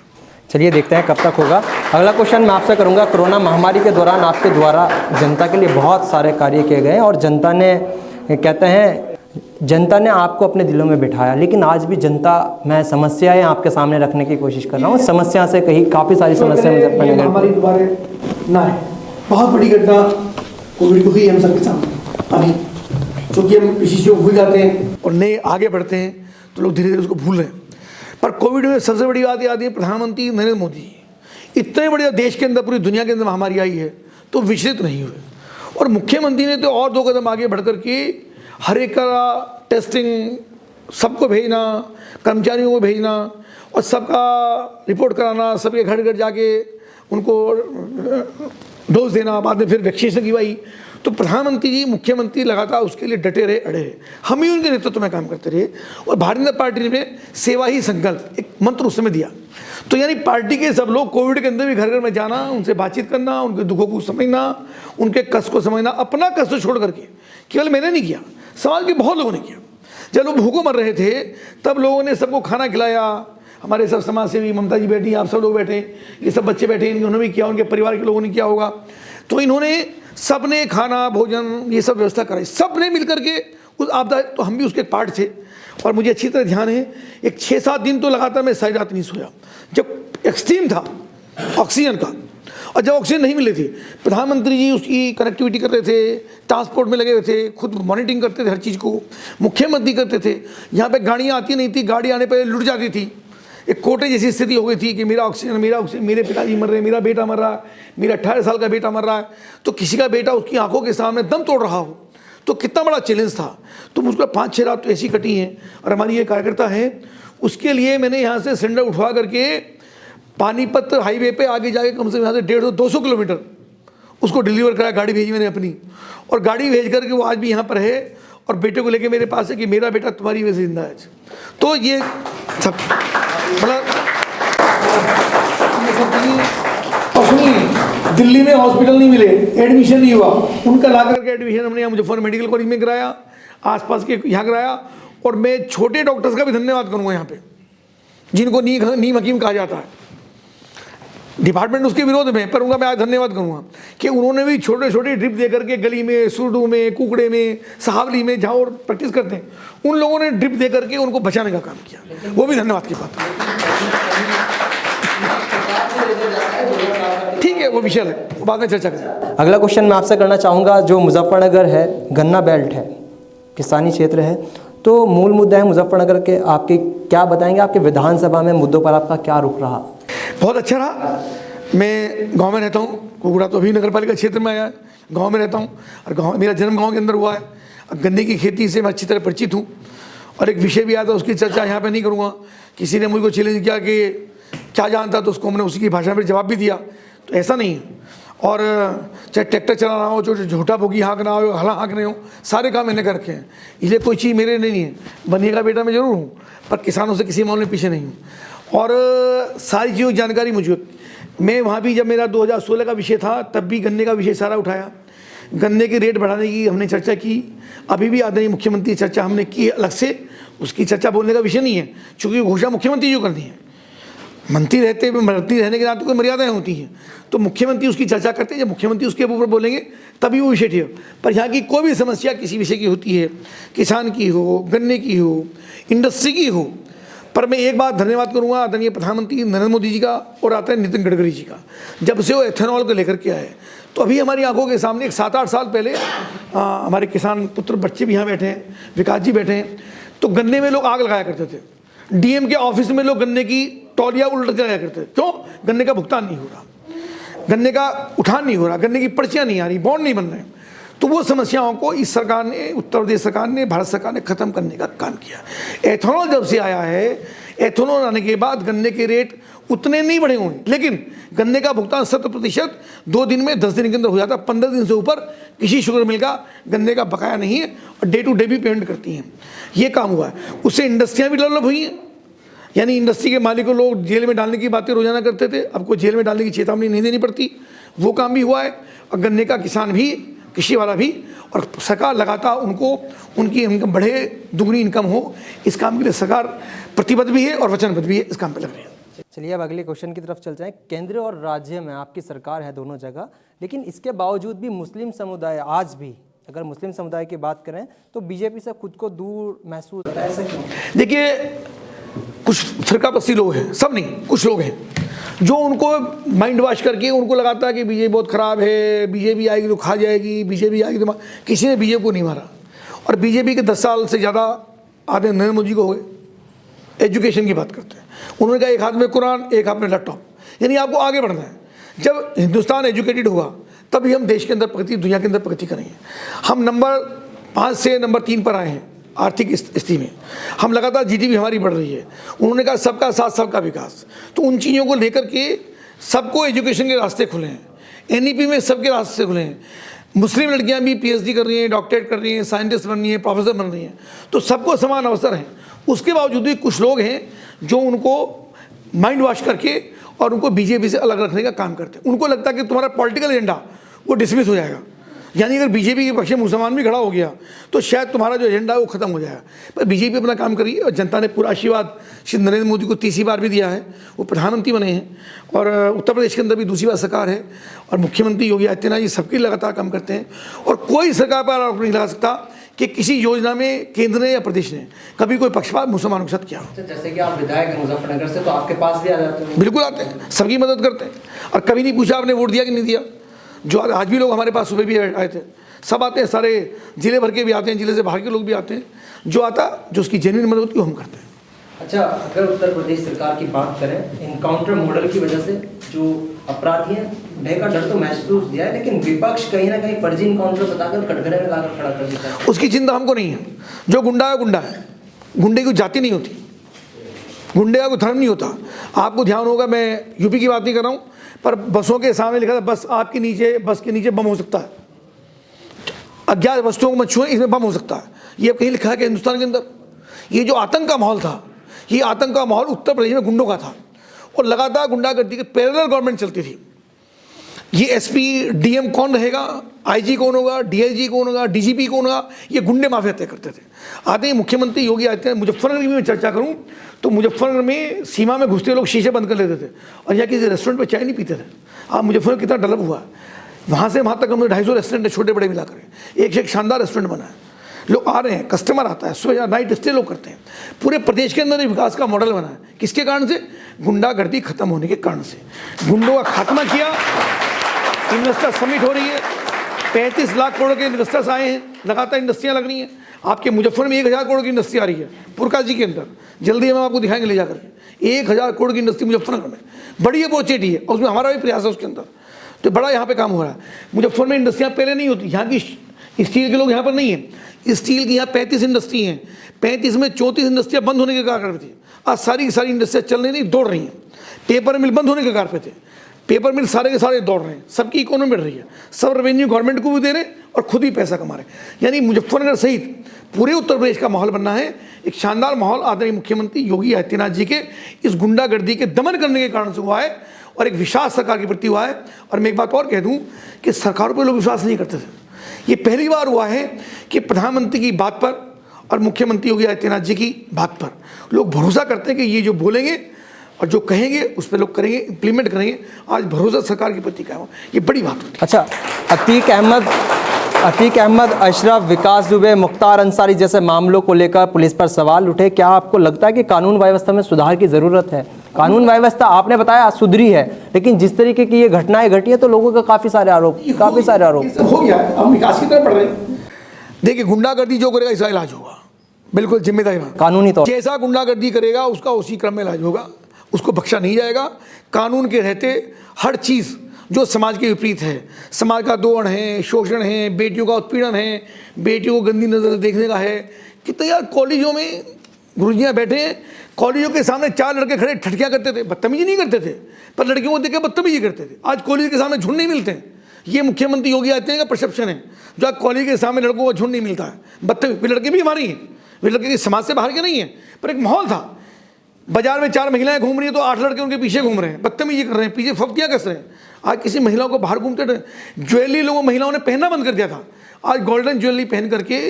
चलिए देखते हैं कब तक होगा। अगला क्वेश्चन मैं आपसे करूंगा, कोरोना महामारी के दौरान आपके द्वारा जनता के लिए बहुत सारे कार्य किए गए और जनता ने, कहते हैं जनता ने आपको अपने दिलों में बिठाया, लेकिन आज भी जनता, मैं समस्याएं आपके सामने रखने की कोशिश कर रहा हूँ, समस्या से कहीं काफ़ी सारी समस्या मुजफ्फरनगर हमारी दोबारा ना है। बहुत बड़ी घटना कोविड को ही हम सबके सामने अभी, चूँकि हम किसी चीज़ को भूल जाते हैं और नए आगे बढ़ते हैं तो लोग धीरे धीरे उसको भूल रहे हैं, पर कोविड में सबसे बड़ी बात याद है, प्रधानमंत्री नरेंद्र मोदी इतने बड़े देश के अंदर, पूरी दुनिया के अंदर महामारी आई है तो विचलित नहीं हुए, और मुख्यमंत्री ने तो और 2 कदम आगे बढ़ कर के हर एक का टेस्टिंग, सबको भेजना, कर्मचारियों को भेजना और सबका रिपोर्ट कराना, सबके घर घर जाके उनको डोज देना, बाद में फिर वैक्सीनेशन की भाई। तो प्रधानमंत्री जी, मुख्यमंत्री लगातार उसके लिए डटे रहे, अड़े रहे, हम ही उनके नेतृत्व में काम करते रहे, और भारतीय जनता पार्टी ने सेवा ही संकल्प एक मंत्र उस समय दिया। तो यानी पार्टी के सब लोग कोविड के अंदर भी घर घर में जाना, उनसे बातचीत करना, उनके दुखों को समझना, उनके कष्ट को समझना, अपना कष्ट छोड़ करके, केवल मैंने नहीं किया, समाज के बहुत लोगों ने किया। जब लोग भूखों मर रहे थे तब लोगों ने सबको खाना खिलाया, हमारे सब समाज सेवी, ममता जी बैठी, आप सब लोग बैठे, ये सब बच्चे बैठे, इन्होंने भी किया, उनके परिवार के लोगों ने किया होगा, तो इन्होंने सबने खाना, भोजन, ये सब व्यवस्था कराई, सबने मिलकर के उस आपदा, तो हम भी उसके पार्ट थे। और मुझे अच्छी तरह ध्यान है, एक 6-7 दिन तो लगातार मैं सारी रात नहीं सोया, जब एक्सट्रीम था ऑक्सीजन का, और जब ऑक्सीजन नहीं मिले थे, प्रधानमंत्री जी उसकी कनेक्टिविटी कर रहे थे, ट्रांसपोर्ट में लगे हुए थे, खुद मॉनिटरिंग करते थे हर चीज़ को, मुख्यमंत्री करते थे। यहाँ पे गाड़ियाँ आती नहीं थी, गाड़ी आने पर लुट जाती थी, एक कोटे जैसी स्थिति हो गई थी कि मेरा ऑक्सीजन, मेरे पिताजी मर रहे हैं, मेरा बेटा मर रहा है, मेरा 18 साल का बेटा मर रहा है, तो किसी का बेटा उसकी आंखों के सामने दम तोड़ रहा हो, तो कितना बड़ा चैलेंज था। तो मुझको 5-6 रात तो ऐसी कटी हैं, और हमारी ये कार्यकर्ता है, उसके लिए मैंने यहाँ से सिलेंडर उठवा करके पानीपत हाईवे पे आगे जाके कम से कम यहाँ से 150-200 किलोमीटर उसको डिलीवर कराया, गाड़ी भेजी मैंने अपनी, और गाड़ी भेज करके वो आज भी यहाँ पर है, और बेटे को लेके मेरे पास है कि मेरा बेटा तुम्हारी वजह से जिंदा है। तो ये सब मतलब, और सुनिए, दिल्ली में हॉस्पिटल नहीं मिले, एडमिशन नहीं हुआ, उनका ला करके एडमिशन हमने यहाँ मुजफ्फर मेडिकल कॉलेज में कराया, आसपास के यहाँ कराया। और मैं छोटे डॉक्टर्स का भी धन्यवाद करूँगा यहाँ पे, जिनको नीम हकीम कहा जाता है, डिपार्टमेंट उसके विरोध में, पर उनका मैं आज धन्यवाद करूँगा कि उन्होंने भी छोटे छोटे ड्रिप दे करके गली में, सुरडू में, कुकड़े में, सहावली में, जहाँ और प्रैक्टिस करते हैं, उन लोगों ने ड्रिप दे करके उनको बचाने का काम किया, वो भी धन्यवाद की बात है। ठीक है, वो विषय है, वो बाद में चर्चा करें। अगला क्वेश्चन मैं आपसे करना चाहूँगा, जो मुजफ्फरनगर है, गन्ना बेल्ट है, किसानी क्षेत्र है, तो मूल मुद्दा है मुजफ्फरनगर के, आपके क्या बताएंगे, आपके विधानसभा में मुद्दों पर आपका क्या रुख रहा? बहुत अच्छा रहा। मैं गांव में रहता हूँ, कुकुड़ा तो अभी नगर पालिका क्षेत्र में आया है, गांव में रहता हूँ और गांव मेरा जन्म गांव के अंदर हुआ है। गन्ने की खेती से मैं अच्छी तरह परिचित हूँ और एक विषय भी आया था, उसकी चर्चा यहाँ पे नहीं करूँगा। किसी ने मुझको चैलेंज किया कि क्या जानता, तो उसको हमने उसी की भाषा में जवाब भी दिया। तो ऐसा नहीं है, और चाहे ट्रैक्टर चलाना हो, जो झोटा बोगी हाँकना हो, हला हाँकने हो, सारे काम मैंने कर रखे हैं। इसलिए कोई चीज़ मेरे नहीं है, बनिए का बेटा मैं जरूर हूँ, पर किसानों से किसी मामले में पीछे नहीं हूँ। और सारी चीज़ों की जानकारी मुझे, मैं वहाँ भी जब मेरा 2016 का विषय था, तब भी गन्ने का विषय सारा उठाया। गन्ने के रेट बढ़ाने की हमने चर्चा की, अभी भी आदरणीय मुख्यमंत्री चर्चा हमने की है अलग से, उसकी चर्चा बोलने का विषय नहीं है, चूँकि घोषणा मुख्यमंत्री जो करनी है। मंत्री रहने के नाते कोई मर्यादाएं होती हैं, तो मुख्यमंत्री उसकी चर्चा करते हैं, जब मुख्यमंत्री उसके ऊपर बोलेंगे तभी वो विषय ठीक। पर यहाँ की कोई भी समस्या किसी विषय की होती है, किसान की हो, गन्ने की हो, इंडस्ट्री की हो, पर मैं एक बात धन्यवाद करूँगा आदरणीय प्रधानमंत्री नरेंद्र मोदी जी का और आता है नितिन गडकरी जी का। जब से वो एथेनॉल को लेकर के आए, तो अभी हमारी आंखों के सामने एक 7-8 साल पहले हमारे किसान पुत्र बच्चे भी यहाँ बैठे हैं, विकास जी बैठे हैं, तो गन्ने में लोग आग लगाया करते थे। डीएम के ऑफिस में लोग गन्ने की टॉलियाँ उल्ट लगाया करते थे। क्यों? गन्ने का भुगतान नहीं हो रहा, गन्ने का उठान नहीं हो रहा, गन्ने की पर्चियाँ नहीं आ रही, बॉन्ड नहीं बन रहे। तो वो समस्याओं को इस सरकार ने, उत्तर प्रदेश सरकार ने, भारत सरकार ने ख़त्म करने का काम किया। एथेनॉल जब से आया है, एथेनॉल आने के बाद गन्ने के रेट उतने नहीं बढ़े होंगे, लेकिन गन्ने का भुगतान 70% 2 दिन में, 10 दिन के अंदर हो जाता। 15 दिन से ऊपर किसी शुगर मिल का गन्ने का बकाया नहीं है, और डे टू डे भी पेमेंट करती हैं। ये काम हुआ है, उससे इंडस्ट्रियाँ भी डेवलप हुई हैं। यानी इंडस्ट्री के मालिक को लोग जेल में डालने की बातें रोजाना करते थे, अब को जेल में डालने की चेतावनी नहीं देनी पड़ती, वो काम भी हुआ है। और गन्ने का किसान भी, कृषि वाला भी, और सरकार लगातार उनको, उनकी इनकम बढ़े, दुगनी इनकम हो, इस काम के लिए सरकार प्रतिबद्ध भी है और वचनबद्ध भी है, इस काम पर लग रही है। चलिए अब अगले क्वेश्चन की तरफ चलते हैं। केंद्र और राज्य में आपकी सरकार है दोनों जगह, लेकिन इसके बावजूद भी मुस्लिम समुदाय आज भी, अगर मुस्लिम समुदाय की बात करें तो बीजेपी से खुद को दूर महसूस होता है, ऐसा क्यों? देखिए, कुछ फिरकापरस्ती लोग हैं, सब नहीं, कुछ लोग हैं जो उनको माइंड वॉश करके उनको लगाता है कि बीजेपी बहुत ख़राब है, बीजेपी आएगी तो खा जाएगी, बीजेपी आएगी तो किसी ने बीजेपी को नहीं मारा। और बीजेपी के 10 साल से ज़्यादा आदरणीय नरेंद्र मोदी को हो गए। एजुकेशन की बात करते हैं, उन्होंने कहा एक हाथ में कुरान, एक हाथ में लैपटॉप, यानी आपको आगे बढ़ना है। जब हिंदुस्तान एजुकेटेड हुआ तभी हम देश के अंदर प्रगति, दुनिया के अंदर प्रगति करेंगे। हम नंबर 5 से नंबर 3 पर आए हैं आर्थिक स्थिति में, हम लगातार जीडीपी हमारी बढ़ रही है। उन्होंने कहा सबका साथ सबका विकास, तो उन चीज़ों को लेकर के सबको एजुकेशन के रास्ते खुले हैं, एनईपी में सबके रास्ते खुले हैं। मुस्लिम लड़कियां भी पीएचडी कर रही हैं, डॉक्टरेट कर रही हैं, साइंटिस्ट बन रही हैं, प्रोफेसर बन रही हैं, तो सबको समान अवसर हैं। उसके बावजूद भी कुछ लोग हैं जो उनको माइंड वॉश करके और उनको बीजेपी से अलग रखने का काम करते हैं। उनको लगता है कि तुम्हारा पॉलिटिकल एजेंडा वो डिसमिस हो जाएगा, यानी अगर बीजेपी के पक्ष में मुसलमान भी खड़ा हो गया तो शायद तुम्हारा जो एजेंडा है वो खत्म हो जाएगा। पर बीजेपी अपना काम करी है और जनता ने पूरा आशीर्वाद श्री नरेंद्र मोदी को तीसरी बार भी दिया है, वो प्रधानमंत्री बने हैं और उत्तर प्रदेश के अंदर भी दूसरी बार सरकार है और मुख्यमंत्री योगी आदित्यनाथ जी सबके लगातार काम करते हैं। और कोई सरकार पर आरोप नहीं लगा सकता कि किसी योजना में केंद्र ने या प्रदेश ने कभी कोई पक्षपात मुसलमानों के साथ किया। जैसे कि आप विधायक हैं मुजफ्फरनगर से, तो आपके पास भी आ जाते हैं? बिल्कुल आते हैं, सबकी मदद करते हैं और कभी नहीं पूछा आपने वोट दिया कि नहीं दिया। जो आज भी लोग हमारे पास सुबह भी आए थे, सब आते हैं, सारे जिले भर के भी आते हैं, जिले से बाहर के लोग भी आते हैं। जो आता, जो उसकी जेन्युइन मदद होती है, वो हम करते हैं। अच्छा, अगर उत्तर प्रदेश सरकार की बात करें, इनकाउंटर मॉडल की वजह से जो अपराधी हैं भय का डर तो महसूस दिया है, लेकिन विपक्ष कहीं ना कहीं फर्जी इनकाउंटर बताकर कटघरे में लाकर खड़ा कर देता है। उसकी चिंता हमको नहीं है। जो गुंडा है गुंडा है, गुंडे की जाति नहीं होती, गुंडे का कोई धर्म नहीं होता। आपको ध्यान होगा, मैं यूपी की बात नहीं कर रहा हूँ, पर बसों के सामने लिखा था बस आपके नीचे, बस के नीचे बम हो सकता है, अज्ञात वस्तुओं को मत छुएं, इसमें बम हो सकता है। ये कहीं लिखा है कि हिंदुस्तान के अंदर ये जो आतंक का माहौल था, ये आतंक का माहौल उत्तर प्रदेश में गुंडों का था और लगातार गुंडागर्दी की पैरेलल गवर्नमेंट चलती थी। ये एसपी डीएम कौन रहेगा, आईजी कौन होगा, डीआईजी कौन होगा, डीजीपी कौन होगा, ये गुंडे माफिया तय करते थे। आते ही मुख्यमंत्री योगी आदित्यनाथ, मुजफ्फरनगर की मैं चर्चा करूं तो मुजफ्फरनगर में सीमा में घुसते लोग शीशे बंद कर लेते थे और यहाँ किसी रेस्टोरेंट पर चाय नहीं पीते थे। आप मुजफ्फरनगर कितना डेवलप हुआ है, वहाँ से वहाँ तक हमने 250 रेस्टोरेंट है, छोटे बड़े मिलाकर एक से एक शानदार रेस्टोरेंट बना है। लोग आ रहे हैं, कस्टमर आता है, सुबह नाइट स्टे लोग करते हैं। पूरे प्रदेश के अंदर विकास का मॉडल बना है। किसके कारण से? गुंडागर्दी खत्म होने के कारण से। गुंडों का खात्मा किया इन्वेस्टर समिट हो रही है, 35 लाख करोड़ के इन्वेस्टर्स आए हैं, लगातार इंडस्ट्रियाँ लग रही हैं। आपके मुजफ्फर में 1000 करोड़ की इंडस्ट्री आ रही है पुरकाजी के अंदर, जल्दी हम आपको दिखाएंगे ले जाकर के। 1000 करोड़ की इंडस्ट्री मुजफ्फरनगर में, बड़ी अपॉर्चुनिटी है और उसमें हमारा भी प्रयास है उसके अंदर, तो बड़ा यहाँ पे काम हो रहा है। मुजफ्फर में इंडस्ट्रियाँ पहले नहीं होती, यहाँ की स्टील के लोग यहाँ पर नहीं है, स्टील की यहाँ 35 इंडस्ट्री हैं, 35 में 34 इंडस्ट्रियाँ बंद होने के कारण पे थी, आज सारी की सारी इंडस्ट्रियाँ चल नहीं दौड़ रही हैं। पेपर मिल बंद होने के कारण पे थे, पेपर मिल सारे के सारे दौड़ रहे हैं, सबकी इकोनॉमी बढ़ रही है, सब रेवेन्यू गवर्नमेंट को भी दे रहे हैं और खुद ही पैसा कमा रहे हैं। यानी मुजफ्फरनगर सहित पूरे उत्तर प्रदेश का माहौल बनना है एक शानदार माहौल आदरणीय मुख्यमंत्री योगी आदित्यनाथ जी के इस गुंडागर्दी के दमन करने के कारण से हुआ है और एक विश्वास सरकार के प्रति हुआ है। और मैं एक बात और कह दूं कि सरकारों पर लोग विश्वास नहीं करते थे, ये पहली बार हुआ है कि प्रधानमंत्री की बात पर और मुख्यमंत्री योगी आदित्यनाथ जी की बात पर लोग भरोसा करते हैं कि ये जो बोलेंगे और जो कहेंगे उस पर लोग करेंगे, इम्प्लीमेंट करेंगे। आज भरोसा सरकार के प्रति का है, ये बड़ी बात होती है। अच्छा, अतीक अहमद, अशरफ, विकास दुबे, मुख्तार अंसारी जैसे मामलों को लेकर पुलिस पर सवाल उठे। क्या आपको लगता है कि कानून व्यवस्था में सुधार की ज़रूरत है? कानून व्यवस्था आपने बताया सुधरी है, लेकिन जिस तरीके की ये घटनाएं घटी है तो लोगों का काफ़ी सारे आरोप हो गया है। हम विकास की तरफ बढ़ रहे हैं। देखिए, गुंडागर्दी जो करेगा इसका इलाज होगा, बिल्कुल जिम्मेदारी कानूनी तौर, जैसा गुंडागर्दी करेगा उसका उसी क्रम में इलाज होगा, उसको बख्शा नहीं जाएगा। कानून के रहते हर चीज़ जो समाज के विपरीत है, समाज का दोहन है, शोषण है, बेटियों का उत्पीड़न है, बेटियों को गंदी नज़र से देखने का है। कितने यार कॉलेजों में गुरुजियाँ बैठे हैं, कॉलेजों के सामने 4 लड़के खड़े ठटकियाँ करते थे, बदतमीजी नहीं करते थे, पर लड़कियों को देख के बदतमीजी करते थे। आज कॉलेज के सामने झुंड नहीं मिलते हैं। ये मुख्यमंत्री योगी आदित्यनाथ का परसेप्शन है, जो आज कॉलेज के सामने लड़कों को झुंड नहीं मिलता है। बदतमीज, वे लड़के भी हमारे हैं, वे लड़के समाज से बाहर के नहीं हैं, पर एक माहौल था। बाजार में 4 महिलाएं घूम रही हैं तो 8 लड़के उनके पीछे घूम रहे हैं, बदतमीजी कर रहे हैं, पीछे फफ्तियाँ कस रहे हैं। आज किसी महिलाओं को बाहर घूमते थे, ज्वेलरी लोगों महिलाओं ने पहनना बंद कर दिया था। आज गोल्डन ज्वेलरी पहन करके,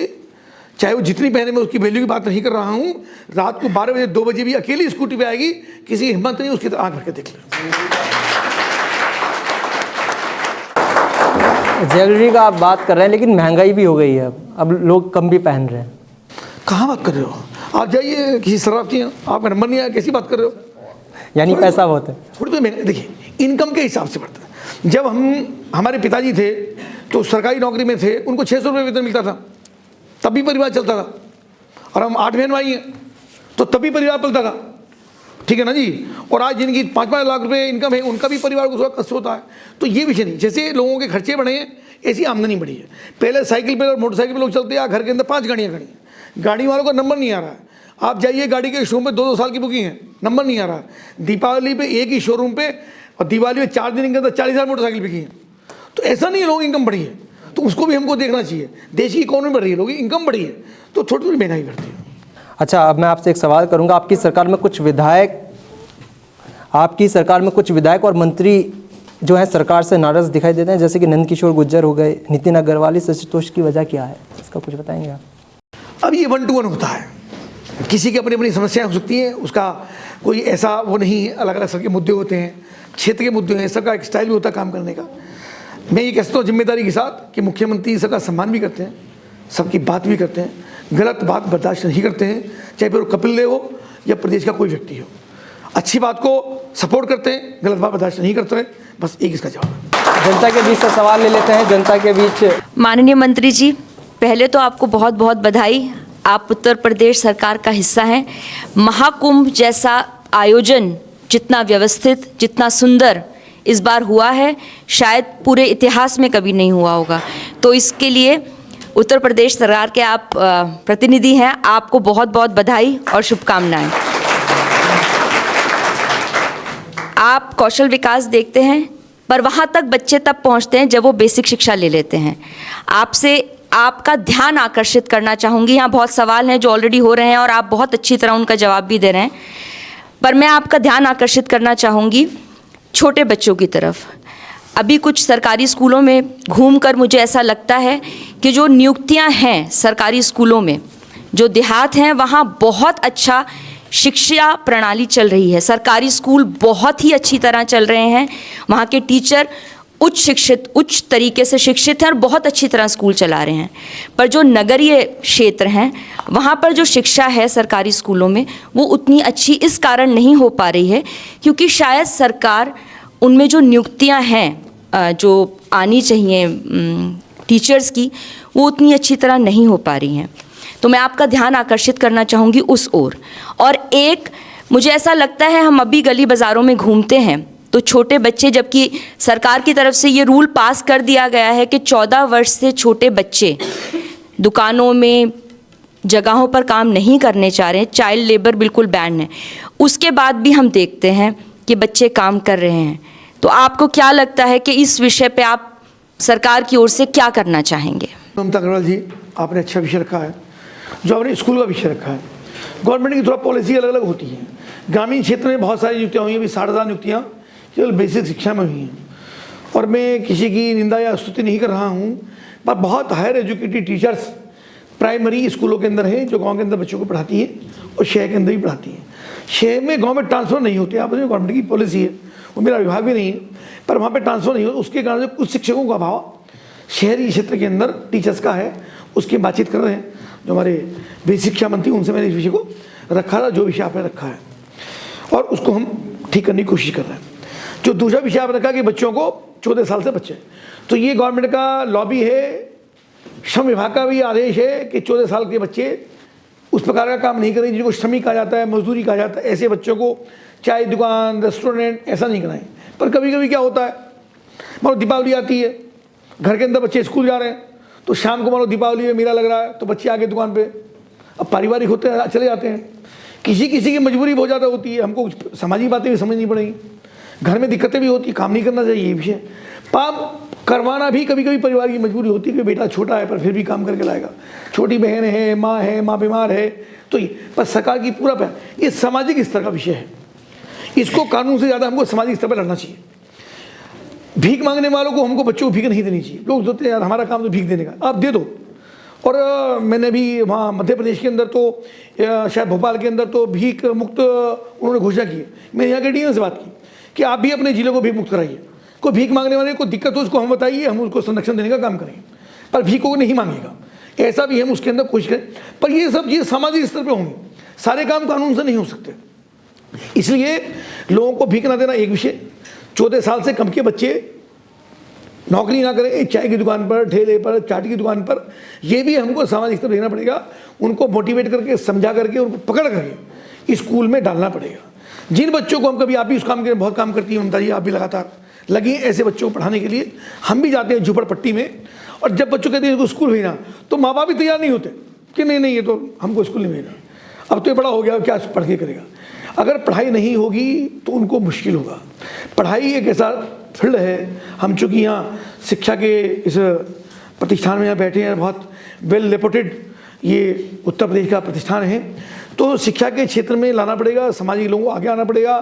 चाहे वो जितनी पहने, मैं उसकी वैल्यू की बात नहीं कर रहा हूँ, रात को 12 बजे 2 बजे भी अकेली स्कूटी पे आएगी, किसी हिम्मत नहीं उसकी तरफ आँख भर के देख ले। ज्वेलरी का आप बात कर रहे हैं, लेकिन महंगाई भी हो गई है, अब लोग कम भी पहन रहे हैं। कहाँ बात कर रहे हो आप? जाइए किसी शराबती, आपका नंबर नहीं आया, कैसी बात कर रहे हो? यानी पैसा बहुत है। थोड़ी तो महंगाई, देखिए इनकम के हिसाब से बढ़ता है। जब हमारे पिताजी थे तो सरकारी नौकरी में थे, उनको 600 रुपये वेतन मिलता था, तब भी परिवार चलता था। और हम 8 बहन भाई हैं तो तब भी परिवार पलता था, ठीक है ना जी। और आज जिनकी 5-5 लाख रुपए इनकम है, उनका भी परिवार को थोड़ा कष्ट होता है। तो ये विषय नहीं, जैसे लोगों के खर्चे बढ़े हैं ऐसी आमदनी बढ़ी है। पहले साइकिल पर और मोटरसाइकिल पर लोग चलते हैं, घर के अंदर 5 गाड़ियाँ खड़ी हैं, गाड़ी वालों का नंबर नहीं आ रहा है। आप जाइए गाड़ी के शोरूम पे 2-2 साल की बुकिंग है, नंबर नहीं आ रहा है। दीपावली पे एक ही शोरूम पे और दिवाली में 4 दिन के अंदर 40,000 मोटरसाइकिल बिकी है। तो ऐसा नहीं है लोगों की इनकम बढ़ी है, तो उसको भी हमको देखना चाहिए। देश की इकोनॉमी बढ़ रही है, लोगों की इनकम बढ़ी है, तो थोड़ी थोड़ी महंगाई बढ़ती है। अच्छा, अब मैं आपसे एक सवाल करूंगा। आपकी सरकार में कुछ विधायक और मंत्री जो है सरकार से नाराज दिखाई देते हैं, जैसे कि नंदकिशोर गुर्जर हो गए, नितिन अग्रवाल, इस असंतोष की वजह क्या है? इसका कुछ बताएंगे आप? अब ये 1 to 1 होता है, किसी की अपनी अपनी समस्याएं हो सकती हैं, उसका कोई ऐसा वो नहीं है। अलग अलग सबके मुद्दे होते हैं, क्षेत्र के मुद्दे हैं, सबका एक स्टाइल भी होता है काम करने का। मैं ये कहता हूँ जिम्मेदारी के साथ कि मुख्यमंत्री सबका सम्मान भी करते हैं, सबकी बात भी करते हैं, गलत बात बर्दाश्त नहीं करते हैं, चाहे फिर कपिल देव हो या प्रदेश का कोई व्यक्ति हो। अच्छी बात को सपोर्ट करते हैं, गलत बात बर्दाश्त नहीं करते हैं, बस एक इसका जवाब है। जनता के बीच से सवाल ले लेते हैं। जनता के बीच, माननीय मंत्री जी, पहले तो आपको बहुत बहुत बधाई। आप उत्तर प्रदेश सरकार का हिस्सा हैं। महाकुंभ जैसा आयोजन जितना व्यवस्थित, जितना सुंदर इस बार हुआ है, शायद पूरे इतिहास में कभी नहीं हुआ होगा। तो इसके लिए उत्तर प्रदेश सरकार के आप प्रतिनिधि हैं, आपको बहुत बहुत बधाई और शुभकामनाएं। आप कौशल विकास देखते हैं, पर वहाँ तक बच्चे तब पहुँचते हैं जब वो बेसिक शिक्षा ले लेते हैं। आपसे आपका ध्यान आकर्षित करना चाहूँगी। यहाँ बहुत सवाल हैं जो ऑलरेडी हो रहे हैं और आप बहुत अच्छी तरह उनका जवाब भी दे रहे हैं, पर मैं आपका ध्यान आकर्षित करना चाहूँगी छोटे बच्चों की तरफ। अभी कुछ सरकारी स्कूलों में घूमकर मुझे ऐसा लगता है कि जो नियुक्तियाँ हैं सरकारी स्कूलों में, जो देहात हैं वहाँ बहुत अच्छा शिक्षा प्रणाली चल रही है। सरकारी स्कूल बहुत ही अच्छी तरह चल रहे हैं, वहाँ के टीचर उच्च तरीके से शिक्षित हैं और बहुत अच्छी तरह स्कूल चला रहे हैं। पर जो नगरीय क्षेत्र हैं वहाँ पर जो शिक्षा है सरकारी स्कूलों में, वो उतनी अच्छी इस कारण नहीं हो पा रही है क्योंकि शायद सरकार उनमें जो नियुक्तियाँ हैं जो आनी चाहिए टीचर्स की, वो उतनी अच्छी तरह नहीं हो पा रही हैं। तो मैं आपका ध्यान आकर्षित करना चाहूँगी उस ओर। और एक मुझे ऐसा लगता है, हम अभी गली बाज़ारों में घूमते हैं तो छोटे बच्चे, जबकि सरकार की तरफ से ये रूल पास कर दिया गया है कि 14 वर्ष से छोटे बच्चे दुकानों में, जगहों पर काम नहीं करने चाह रहे हैं, चाइल्ड लेबर बिल्कुल बैन है, उसके बाद भी हम देखते हैं कि बच्चे काम कर रहे हैं। तो आपको क्या लगता है कि इस विषय पे आप सरकार की ओर से क्या करना चाहेंगे? ममता अग्रवाल जी, आपने अच्छा विषय रखा है, जो आपने स्कूल का विषय रखा है। गवर्नमेंट की थोड़ा पॉलिसी अलग अलग होती है। ग्रामीण क्षेत्र में बहुत सारी नियुक्तियाँ हुई हैं, अभी 60,000 नियुक्तियाँ केवल बेसिक शिक्षा में हुई हैं, और मैं किसी की निंदा या स्तुति नहीं कर रहा हूँ, पर बहुत हायर एजुकेटेड टीचर्स प्राइमरी स्कूलों के अंदर हैं जो गांव के अंदर बच्चों को पढ़ाती है और शहर के अंदर भी पढ़ाती है। शहर में गांव में ट्रांसफ़र नहीं होते, आप गवर्नमेंट की पॉलिसी है, वो मेरा विभाग भी नहीं है, पर वहाँ पे ट्रांसफ़र नहीं हो, उसके कारण से कुछ शिक्षकों का अभाव शहरी क्षेत्र के अंदर टीचर्स का है। उसकी बातचीत कर रहे हैं जो हमारे बेसिक शिक्षा मंत्री, उनसे मैंने इस विषय को रखा था, जो विषय आपने रखा है, और उसको हम ठीक करने की कोशिश कर रहे हैं। जो दूसरा विषय आपने रखा कि बच्चों को 14 साल से बच्चे, तो ये गवर्नमेंट का लॉबी है, श्रम विभाग का भी आदेश है कि 14 साल के बच्चे उस प्रकार का काम नहीं करें जिनको श्रमिक कहा जाता है, मजदूरी कहा जाता है। ऐसे बच्चों को चाय दुकान, रेस्टोरेंट ऐसा नहीं कराएं। पर कभी कभी क्या होता है, मानो दीपावली आती है, घर के अंदर बच्चे स्कूल जा रहे हैं, तो शाम को मानो दीपावली में मेला लग रहा है, तो बच्चे आगे दुकान पे, अब पारिवारिक होते हैं, चले जाते हैं। किसी किसी की मजबूरी बहुत ज़्यादा होती है, हमको सामाजिक बातें भी समझनी पड़ेंगी, घर में दिक्कतें भी होती, काम नहीं करना चाहिए, ये विषय काम करवाना भी कभी कभी परिवार की मजबूरी होती है कि बेटा छोटा है पर फिर भी काम करके लाएगा, छोटी बहन है, माँ बीमार है, तो ये पर सरकार की पूरा ये सामाजिक स्तर का विषय है। इसको कानून से ज़्यादा हमको सामाजिक स्तर पर लड़ना चाहिए। भीख मांगने वालों को, हमको बच्चों को भीख नहीं देनी चाहिए। लोग सोचते हैं यार हमारा काम तो भीख देने का, आप दे दो। और मैंने भी वहाँ मध्य प्रदेश के अंदर तो शायद भोपाल के अंदर तो भीख मुक्त उन्होंने घोषणा की है। मैंने यहाँ के डीएम से बात की कि आप भी अपने जिले को भीख मुक्त कराइए। कोई भीख मांगने वाले को दिक्कत हो उसको हम बताइए, हम उसको संरक्षण देने का काम करेंगे, पर भीख को नहीं मांगेगा, ऐसा भी हम उसके अंदर कोशिश करें। पर ये सब चीज़ सामाजिक स्तर पे होंगी, सारे काम कानून से नहीं हो सकते। इसलिए लोगों को भीख ना देना एक विषय, 14 साल से कम के बच्चे नौकरी ना करें, चाय की दुकान पर, ठेले पर, चाट की दुकान पर, ये भी हमको सामाजिक स्तर देना पड़ेगा। उनको मोटिवेट करके, समझा करके, उनको पकड़ करके स्कूल में डालना पड़ेगा। जिन बच्चों को हम कभी, आप भी उस काम के बहुत काम करती हैं ममता जी, आप भी लगातार लगी ऐसे बच्चों को पढ़ाने के लिए। हम भी जाते हैं झुपड़पट्टी में, और जब बच्चों कहते हैं इनको स्कूल भेजना, तो माँ बाप भी तैयार नहीं होते कि नहीं ये तो हमको स्कूल नहीं भेजना, अब तो ये बड़ा हो गया, क्या पढ़ के करेगा। अगर पढ़ाई नहीं होगी तो उनको मुश्किल होगा। पढ़ाई एक ऐसा फील्ड है, हम चूँकि यहाँ शिक्षा के इस प्रतिष्ठान में यहाँ बैठे हैं, बहुत वेल रेपुटेड ये उत्तर प्रदेश का प्रतिष्ठान है, तो शिक्षा के क्षेत्र में लाना पड़ेगा, सामाजिक लोगों को आगे आना पड़ेगा,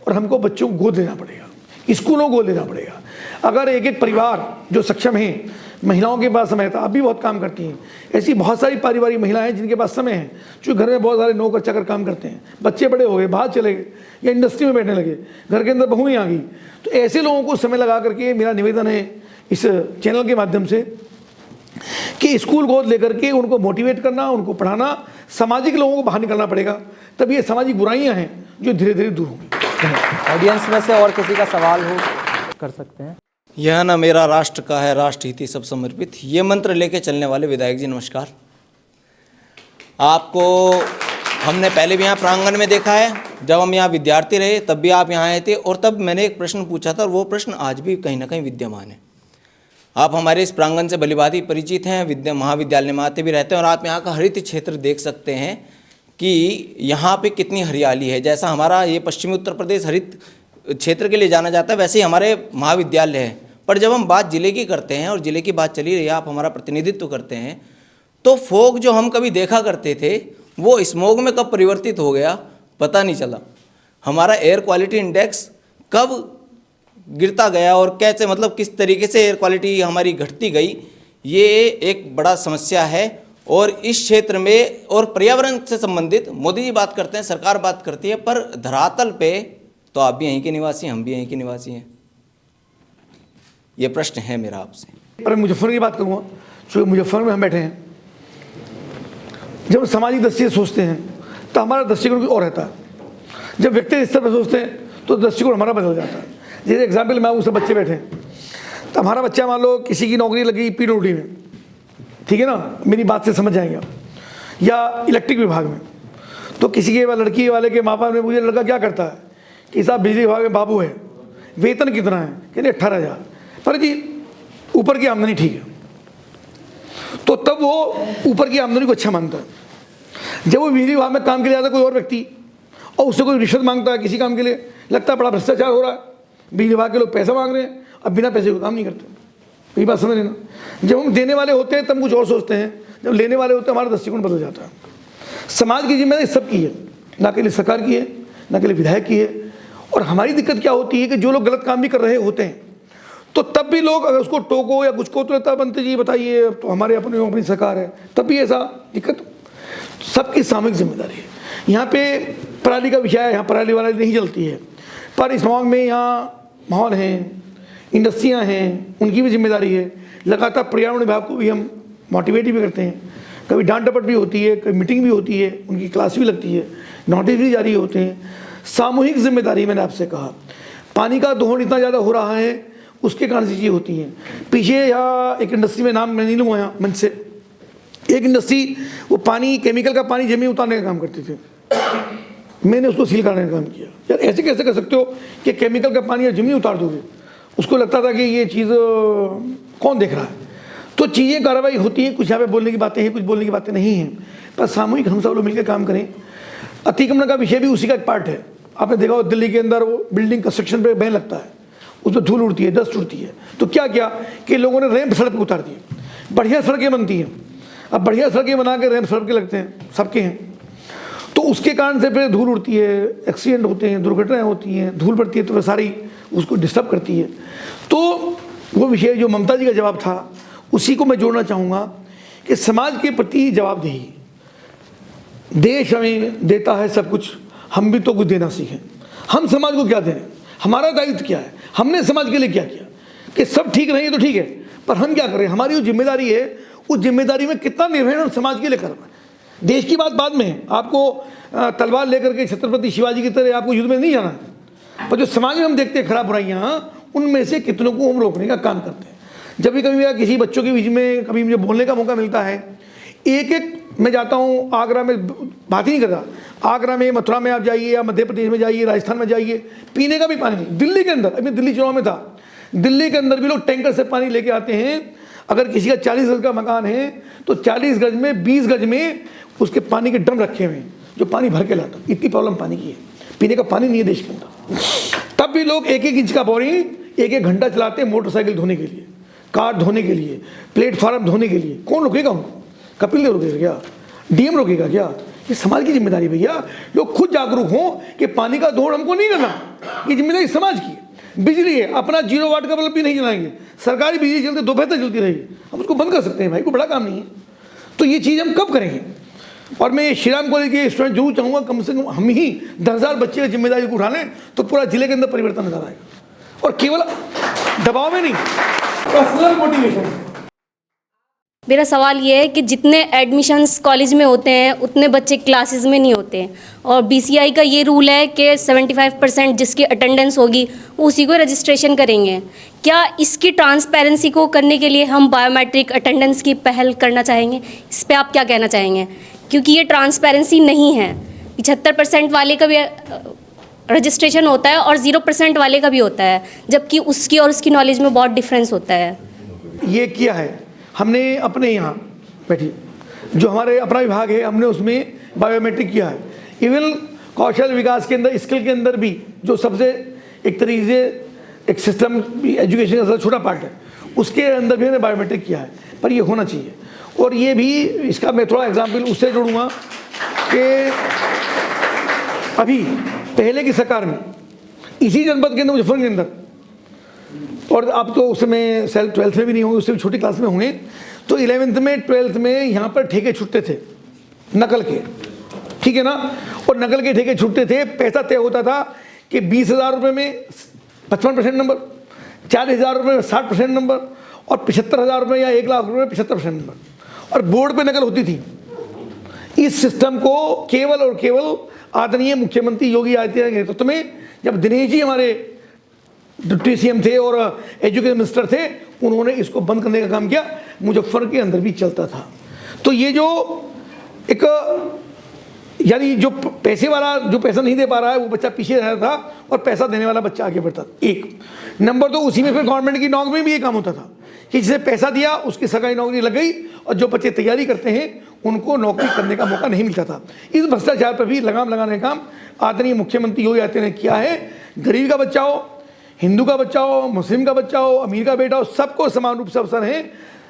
और हमको बच्चों को गोद लेना पड़ेगा, स्कूलों को लेना पड़ेगा। अगर एक एक परिवार जो सक्षम हैं, महिलाओं के पास समय था, आप भी बहुत काम करती हैं, ऐसी बहुत सारी पारिवारिक महिलाएं हैं जिनके पास समय है, जो घर में बहुत सारे नौकर चाकर काम करते हैं, बच्चे बड़े हो गए, बाहर चले गए या इंडस्ट्री में बैठने लगे, घर के अंदर बहुएं आ गई, तो ऐसे लोगों को समय लगा करके मेरा निवेदन है इस चैनल के माध्यम से कि स्कूल गोद लेकर के उनको मोटिवेट करना, उनको पढ़ाना, सामाजिक लोगों को बाहर निकलना पड़ेगा, तब ये सामाजिक बुराइयाँ हैं जो धीरे धीरे दूर होंगी। ऑडियंस में से और किसी का सवाल हो कर सकते हैं। यह न मेरा राष्ट्र का है, राष्ट्रहित सब समर्पित, ये मंत्र लेके चलने वाले विधायक जी नमस्कार। आपको हमने पहले भी यहाँ प्रांगण में देखा है, जब हम यहाँ विद्यार्थी रहे तब भी आप यहाँ आए थे, और तब मैंने एक प्रश्न पूछा था और वो प्रश्न आज भी कहीं ना कहीं विद्यमान है। आप हमारे इस प्रांगण से भलीभांति परिचित हैं, महाविद्यालय में आते भी रहते हैं, और आप यहाँ का हरित क्षेत्र देख सकते हैं कि यहाँ पे कितनी हरियाली है। जैसा हमारा ये पश्चिमी उत्तर प्रदेश हरित क्षेत्र के लिए जाना जाता है, वैसे ही हमारे महाविद्यालय है। पर जब हम बात जिले की करते हैं, और जिले की बात चली रही है, आप हमारा प्रतिनिधित्व करते हैं, तो फॉग जो हम कभी देखा करते थे वो स्मॉग में कब परिवर्तित हो गया पता नहीं चला। हमारा एयर क्वालिटी इंडेक्स कब गिरता गया और कैसे, मतलब किस तरीके से एयर क्वालिटी हमारी घटती गई, ये एक बड़ा समस्या है। और इस क्षेत्र में और पर्यावरण से संबंधित मोदी जी बात करते हैं, सरकार बात करती है, पर धरातल पे तो आप भी यहीं के निवासी हैं, हम भी यहीं के निवासी हैं। ये प्रश्न है मेरा आपसे। पर मुजफ्फर की बात करूँगा, जो मुजफ्फर में हम बैठे हैं, जब सामाजिक दृष्टि से सोचते हैं तो हमारा दृष्टिकोण और रहता है। जब व्यक्तिगत स्तर पर सोचते हैं तो दृष्टिकोण हमारा बदल जाता है। जैसे एग्जाम्पल मैं, उस बच्चे बैठे हैं, तो हमारा बच्चा मान लो किसी की नौकरी लगी पीडब्ल्यूडी में, ठीक है ना, मेरी बात से समझ जाएंगे आप, या इलेक्ट्रिक विभाग में, तो किसी के लड़की वाले के माँ बाप ने पूछा लड़का क्या करता है कि साहब बिजली विभाग में बाबू है, वेतन कितना है, कहते 18,000, पर जी ऊपर की आमदनी ठीक है, तो तब वो ऊपर की आमदनी को अच्छा मानता है। जब वो बिजली विभाग में काम के लिए आता है कोई और व्यक्ति और उससे कोई रिश्वत मांगता है किसी काम के लिए, लगता है बड़ा भ्रष्टाचार हो रहा है, बिजली विभाग के लोग पैसा मांग रहे हैं, अब बिना पैसे को काम नहीं करते। ये बात समझ लेना, जब हम देने वाले होते हैं तब कुछ और सोचते हैं, जब लेने वाले होते हैं हमारा दृष्टिकोण बदल जाता है। समाज की जिम्मेदारी सबकी है, ना केवल सरकार की है, ना केवल विधायक की है। और हमारी दिक्कत क्या होती है कि जो लोग गलत काम भी कर रहे होते हैं तो तब भी लोग अगर उसको टोको या कुछ को तो रहता है बनते जी बताइए तो हमारे अपनी सरकार है, तब भी ऐसा दिक्कत। सबकी सामूहिक जिम्मेदारी है। यहाँ पे पराली का विषय है, यहाँ पराली वाली नहीं जलती है, पर इस माहौल में यहाँ माहौल हैं, इंडस्ट्रियाँ हैं, उनकी भी जिम्मेदारी है। लगातार पर्यावरण विभाग को भी हम मोटिवेट भी करते हैं, कभी डांट डपट भी होती है, कभी मीटिंग भी होती है, उनकी क्लास भी लगती है, नोटिस भी जारी होते हैं। सामूहिक जिम्मेदारी मैंने आपसे कहा, पानी का दोहन इतना ज़्यादा हो रहा है उसके कारण से चीज़ें होती हैं। पीछे यहाँ एक इंडस्ट्री में नाम मैं नहीं लूँगा यहाँ मंच से, एक इंडस्ट्री वो पानी केमिकल का पानी जमीन उतारने का काम करते थे, मैंने उसको सील करने का काम किया। यार ऐसे कैसे कर सकते हो कि केमिकल का पानी जमीन उतार दोगे? उसको लगता था कि ये चीज़ कौन देख रहा है। तो चीज़ें कार्रवाई होती हैं, कुछ यहाँ पे बोलने की बातें हैं, कुछ बोलने की बातें नहीं हैं, पर सामूहिक हम सब लोग मिलकर काम करें। अतिक्रमण का विषय भी उसी का एक पार्ट है। आपने देखा हो दिल्ली के अंदर वो बिल्डिंग कंस्ट्रक्शन पे बैन लगता है, उसमें धूल उड़ती है, डस्ट उड़ती है, तो क्या किया कि लोगों ने रैंप सड़क पर उतार दिए। बढ़िया सड़कें बनती हैं, अब बढ़िया सड़कें बना के रैंप सड़क के लगते हैं, सबके हैं, तो उसके कारण से फिर धूल उड़ती है, एक्सीडेंट होते हैं, दुर्घटनाएं होती हैं, धूल पड़ती है तो सारी उसको डिस्टर्ब करती है। तो वो विषय जो ममता जी का जवाब था उसी को मैं जोड़ना चाहूँगा कि समाज के प्रति जवाबदेही, देश हमें देता है सब कुछ, हम भी तो कुछ देना सीखें। हम समाज को क्या दें, हमारा दायित्व क्या है, हमने समाज के लिए क्या किया कि सब ठीक नहीं है तो ठीक है, पर हम क्या करें, हमारी जो जिम्मेदारी है उस जिम्मेदारी में कितना निर्वहन हम समाज के लिए कर रहे हैं। देश की बात बाद में है, आपको तलवार लेकर के छत्रपति शिवाजी की तरह आपको युद्ध में नहीं जाना है, पर जो समाज में हम देखते हैं खराब बुराइयाँ, उनमें से कितनों को हम रोकने का काम करते हैं। जब भी कभी किसी बच्चों के बीच में कभी मुझे बोलने का मौका मिलता है, एक एक मैं जाता हूँ, आगरा में बात ही नहीं करता, आगरा में, मथुरा में आप जाइए या मध्य प्रदेश में जाइए, राजस्थान में जाइए, पीने का भी पानी नहीं। दिल्ली के अंदर, अभी दिल्ली चुनाव में था, दिल्ली के अंदर भी लोग टैंकर से पानी लेके आते हैं। अगर किसी का 40 गज का मकान है तो 40 गज में 20 गज में उसके पानी के ड्रम रखे हुए हैं जो पानी भर के लाता। इतनी प्रॉब्लम पानी की है, पीने का पानी नहीं है देश के अंदर। तब भी लोग 1-1 इंच का बोरिंग 1-1 घंटा चलाते हैं, मोटरसाइकिल धोने के लिए, कार धोने के लिए, प्लेटफार्म धोने के लिए। कौन रोकेगा उनको? कपिल देव रोकेगा क्या? डीएम रोकेगा क्या? ये समाज की जिम्मेदारी भैया। लोग खुद जागरूक हों कि पानी का दोहन हमको नहीं करना, ये जिम्मेदारी समाज की है। बिजली है, अपना 0 वाट का बल्ब भी नहीं जलाएंगे, सरकारी बिजली चलते दोपहर तक चलती रहेगी, हम उसको बंद कर सकते हैं भाई, कोई बड़ा काम नहीं है। तो ये चीज़ हम कब करेंगे? और मैं श्री राम कॉलेज के स्टूडेंट जरूर चाहूँगा कम से कम हम ही 10,000 बच्चे की जिम्मेदारी को उठा लें तो पूरा जिले के अंदर परिवर्तन नजर आएगा। और केवल दबाव में नहीं, पर्सनल मोटिवेशन। मेरा सवाल ये है कि जितने एडमिशन्स कॉलेज में होते हैं उतने बच्चे क्लासेस में नहीं होते हैं, और बीसीआई का ये रूल है कि 75% जिसकी अटेंडेंस होगी उसी को रजिस्ट्रेशन करेंगे। क्या इसकी ट्रांसपेरेंसी को करने के लिए हम बायोमेट्रिक अटेंडेंस की पहल करना चाहेंगे? इस पर आप क्या कहना चाहेंगे? क्योंकि ये ट्रांसपेरेंसी नहीं है। 75% वाले का भी रजिस्ट्रेशन होता है और 0% वाले का भी होता है, जबकि उसकी और उसकी नॉलेज में बहुत डिफरेंस होता है। ये किया है हमने अपने यहाँ बैठी, जो हमारे अपना विभाग है, हमने उसमें बायोमेट्रिक किया है। इवन कौशल विकास के अंदर, स्किल के अंदर भी जो सबसे एक तरीके से एक सिस्टम एजुकेशन का सबसे छोटा पार्ट है, उसके अंदर भी हमने बायोमेट्रिक किया है। पर ये होना चाहिए। और ये भी, इसका मैं थोड़ा एग्जाम्पल उससे जोड़ूँगा कि अभी पहले की सरकार में इसी जनपद के अंदर, मुजफ्फरनगर के अंदर, और आप तो उस समय 12th में भी नहीं होंगे, उससे भी छोटी क्लास में होंगे, तो 11th में 12th में यहाँ पर ठेके छुटते थे नकल के, ठीक है ना। और नकल के ठेके छुटते थे, पैसा तय होता था कि 20,000 रुपये में 55% नंबर, 40,000 रुपये में 60% नंबर, और 75,000 रुपये या 1 लाख रुपये में 75% नंबर, और बोर्ड पे नकल होती थी। इस सिस्टम को केवल और केवल आदरणीय मुख्यमंत्री योगी आदित्यनाथ के नेतृत्व में, जब दिनेश जी हमारे डिप्टी सीएम थे और एजुकेशन मिनिस्टर थे, उन्होंने इसको बंद करने का काम किया। मुजफ्फर के अंदर भी चलता था। तो ये जो एक यानी जो पैसे वाला जो पैसा नहीं दे पा रहा है वो बच्चा पीछे रह रहा था और पैसा देने वाला बच्चा आगे बढ़ता था। एक नंबर 2, उसी में फिर गवर्नमेंट की नौकरी में भी ये काम होता था कि जिसे पैसा दिया उसकी सरकारी नौकरी लग गई और जो बच्चे तैयारी करते हैं उनको नौकरी करने का मौका नहीं मिलता था। इस भ्रष्टाचार पर भी लगाम लगाने का काम आदरणीय मुख्यमंत्री योगी आदित्यनाथ ने किया है। गरीब का बच्चा हो, हिंदू का बच्चा हो, मुस्लिम का बच्चा हो, अमीर का बेटा हो, सबको समान रूप से अवसर है।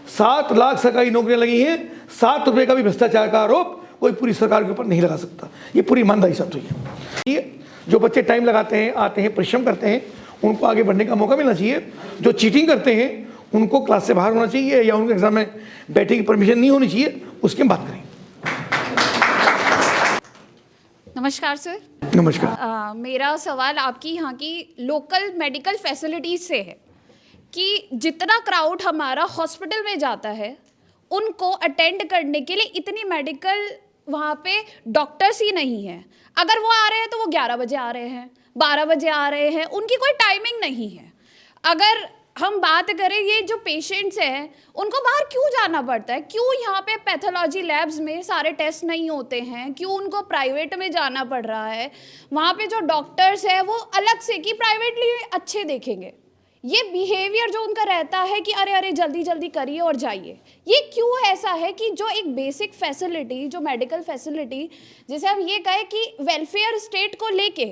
7 लाख सरकारी नौकरियां लगी हैं। 7 रुपये का भी भ्रष्टाचार का आरोप कोई पूरी सरकार के ऊपर नहीं लगा सकता। ये पूरी ईमानदारी साथ हुई है। ये जो बच्चे टाइम लगाते हैं, आते हैं, परिश्रम करते हैं, उनको आगे बढ़ने का मौका मिलना चाहिए। जो चीटिंग करते हैं उनको क्लास से बाहर होना चाहिए या उनको एग्जाम में बैठने की परमिशन नहीं होनी चाहिए, उसकी हम बात करें। नमस्कार सर। नमस्कार। मेरा सवाल आपकी यहाँ की लोकल मेडिकल फैसिलिटीज़ से है कि जितना क्राउड हमारा हॉस्पिटल में जाता है उनको अटेंड करने के लिए इतनी मेडिकल वहाँ पे डॉक्टर्स ही नहीं है। अगर वो आ रहे हैं तो वो 11 बजे आ रहे हैं, 12 बजे आ रहे हैं, उनकी कोई टाइमिंग नहीं है। अगर हम बात करें ये जो पेशेंट्स हैं उनको बाहर क्यों जाना पड़ता है, क्यों यहाँ पे पैथोलॉजी लैब्स में सारे टेस्ट नहीं होते हैं, क्यों उनको प्राइवेट में जाना पड़ रहा है। वहाँ पे जो डॉक्टर्स हैं वो अलग से कि प्राइवेटली अच्छे देखेंगे, ये बिहेवियर जो उनका रहता है कि अरे अरे जल्दी जल्दी करिए और जाइए, ये क्यों ऐसा है कि जो एक बेसिक फैसिलिटी जो मेडिकल फैसिलिटी जिसे हम ये कहें कि वेलफेयर स्टेट को लेके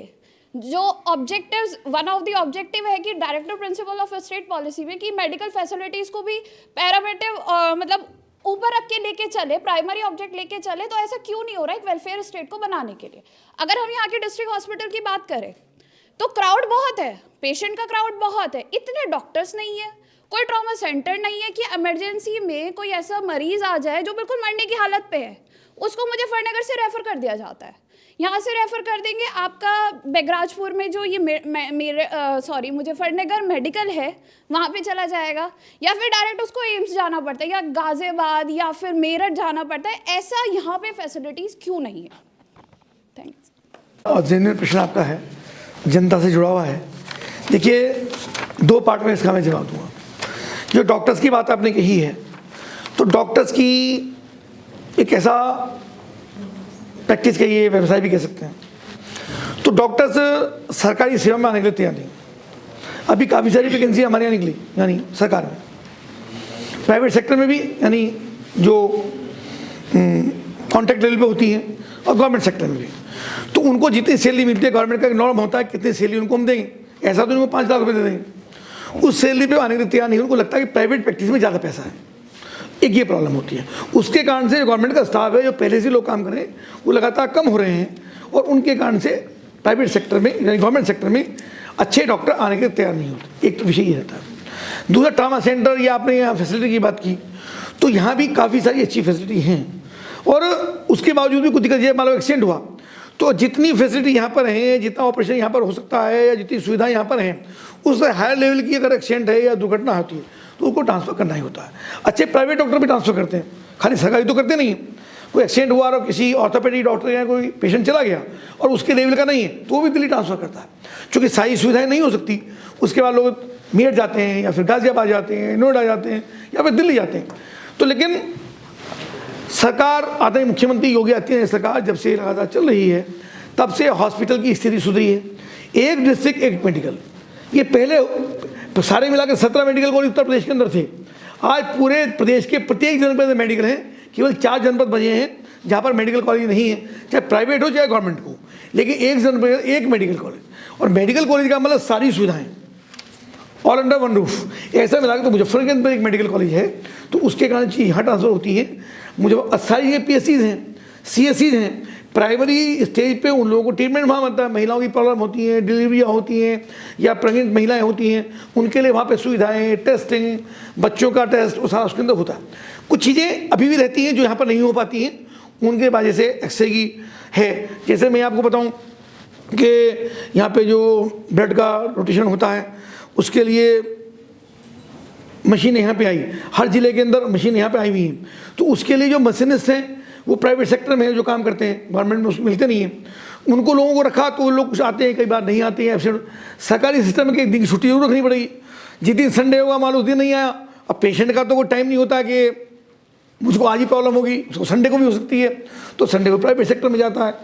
जो objectives, one of the objective है कि director principle of state policy में कि मेडिकल फैसिलिटीज़ को भी पैरामेटिव मतलब ऊपर रख के लेके चले, प्राइमरी ऑब्जेक्ट लेके चले, तो ऐसा क्यों नहीं हो रहा है एक वेलफेयर स्टेट को बनाने के लिए। अगर हम यहाँ के डिस्ट्रिक्ट हॉस्पिटल की बात करें तो क्राउड बहुत है, पेशेंट का क्राउड बहुत है, इतने डॉक्टर्स नहीं है, कोई ट्रॉमा सेंटर नहीं है कि इमरजेंसी में कोई ऐसा मरीज आ जाए जो बिल्कुल मरने की हालत पे है, उसको मुजफ्फरनगर से रेफ़र कर दिया जाता है। यहाँ से रेफ़र कर देंगे आपका बेगराजपुर में जो ये मुजफ्फरनगर मेडिकल है वहाँ पे चला जाएगा, या फिर डायरेक्ट उसको एम्स जाना पड़ता है या गाज़ियाबाद या फिर मेरठ जाना पड़ता है। ऐसा यहाँ पे फैसिलिटीज़ क्यों नहीं है? थैंक्स। और जेन्युइन प्रश्न आपका है, जनता से जुड़ा हुआ है। देखिए 2 पार्ट में इसका मैं जवाब दूंगा। जो डॉक्टर्स की बात आपने कही है, तो डॉक्टर्स की एक ऐसा प्रैक्टिस कहिए, व्यवसाय भी कह सकते हैं, तो डॉक्टर्स सरकारी सेवा में आने के लिए तैयार नहीं। अभी काफ़ी सारी वैकेंसी हमारे यहाँ निकली, यानी सरकार में, प्राइवेट सेक्टर में भी, यानी जो कॉन्ट्रैक्ट लेवल पे होती है, और गवर्नमेंट सेक्टर में भी। तो उनको जितनी सैलरी मिलती है, गवर्नमेंट का एक नॉर्म होता है कितनी सैलरी उनको हम देंगे, ऐसा तो उनको 5 लाख रुपये दे देंगे। उस सैलरी पे आने के लिए तैयार नहीं, उनको लगता है कि प्राइवेट प्रैक्टिस में ज़्यादा पैसा है। एक ये प्रॉब्लम होती है। उसके कारण से गवर्नमेंट का स्टाफ है, जो पहले से लोग काम कर रहे हैं, वो लगातार कम हो रहे हैं, और उनके कारण से प्राइवेट सेक्टर में यानी गवर्नमेंट सेक्टर में अच्छे डॉक्टर आने के लिए तैयार नहीं होते। एक तो विषय ये रहता है। दूसरा, ट्रामा सेंटर या आपने यहाँ फैसिलिटी की बात की, तो यहाँ भी काफ़ी सारी अच्छी फैसिलिटी हैं, और उसके बावजूद भी कुछ दिक्कत ये, मान लो एक्सीडेंट हुआ तो जितनी फैसिलिटी यहाँ पर है, जितना ऑपरेशन यहाँ पर हो सकता है, या जितनी सुविधा यहाँ पर हैं, उससे हायर लेवल की अगर एक्सीडेंट है या दुर्घटना होती है तो उसको ट्रांसफ़र करना ही होता है। अच्छे प्राइवेट डॉक्टर भी ट्रांसफ़र करते हैं, खाली सरकारी तो करते नहीं हैं। कोई एक्सीडेंट हुआ और किसी ऑर्थोपेडिक डॉक्टर या कोई पेशेंट चला गया और उसके लेवल का नहीं है, तो वो भी दिल्ली ट्रांसफ़र करता है। चूँकि सारी सुविधाएँ नहीं हो सकती, उसके बाद लोग मेरठ जाते हैं, या फिर गाज़ियाबाद जाते हैं, नोएडा जाते हैं, या फिर दिल्ली जाते हैं। तो लेकिन सरकार, आदरणीय मुख्यमंत्री योगी आदित्यनाथ सरकार जब से लगातार चल रही है, तब से हॉस्पिटल की स्थिति सुधरी है। एक डिस्ट्रिक्ट एक मेडिकल, ये पहले सारे मिलाकर 17 मेडिकल कॉलेज उत्तर प्रदेश के अंदर थे। आज पूरे प्रदेश के प्रत्येक जनपद में मेडिकल हैं। केवल 4 जनपद बचे हैं जहाँ पर मेडिकल कॉलेज नहीं है, चाहे प्राइवेट हो चाहे गवर्नमेंट हो, लेकिन एक जनपद एक मेडिकल कॉलेज। और मेडिकल कॉलेज का मतलब सारी सुविधाएँ ऑल अंडर वन रूफ। ऐसा मिला तो मुजफ्फरनगर के अंदर एक मेडिकल कॉलेज है, तो उसके कारण चीज़ यहाँ ट्रांसफ़र होती है। मुझे सारी ये PSCs हैं, CSCs हैं। प्राइमरी स्टेज पे उन लोगों को ट्रीटमेंट वहाँ मिलता है। महिलाओं की प्रॉब्लम होती हैं, डिलीवरियाँ होती हैं, या प्रेग्नेंट महिलाएं होती हैं, उनके लिए वहाँ पे सुविधाएं, टेस्टिंग, बच्चों का टेस्ट, वो सारा उसके अंदर होता है। कुछ चीज़ें अभी भी रहती हैं जो यहाँ पर नहीं हो पाती हैं, उनके वजह से एक्सरे की है। जैसे मैं आपको बताऊँ कि यहाँ पे जो ब्लड का रोटेशन होता है, उसके लिए मशीनें यहाँ पे आई, हर ज़िले के अंदर मशीन यहाँ पे आई हुई हैं। तो उसके लिए जो मशीनिस्ट हैं वो प्राइवेट सेक्टर में जो काम करते हैं, गवर्नमेंट में उसको मिलते नहीं हैं। उनको लोगों को रखा तो वो लोग कुछ आते हैं, कई बार नहीं आते हैं, एब्सेंट। सरकारी सिस्टम में कि एक दिन की छुट्टी जरूर रखनी पड़ेगी, जिस दिन संडे होगा मान लो उस दिन नहीं आया। अब पेशेंट का तो कोई टाइम नहीं होता कि मुझको आज ही प्रॉब्लम होगी, उसको संडे को भी हो सकती है, तो संडे को प्राइवेट सेक्टर में जाता है।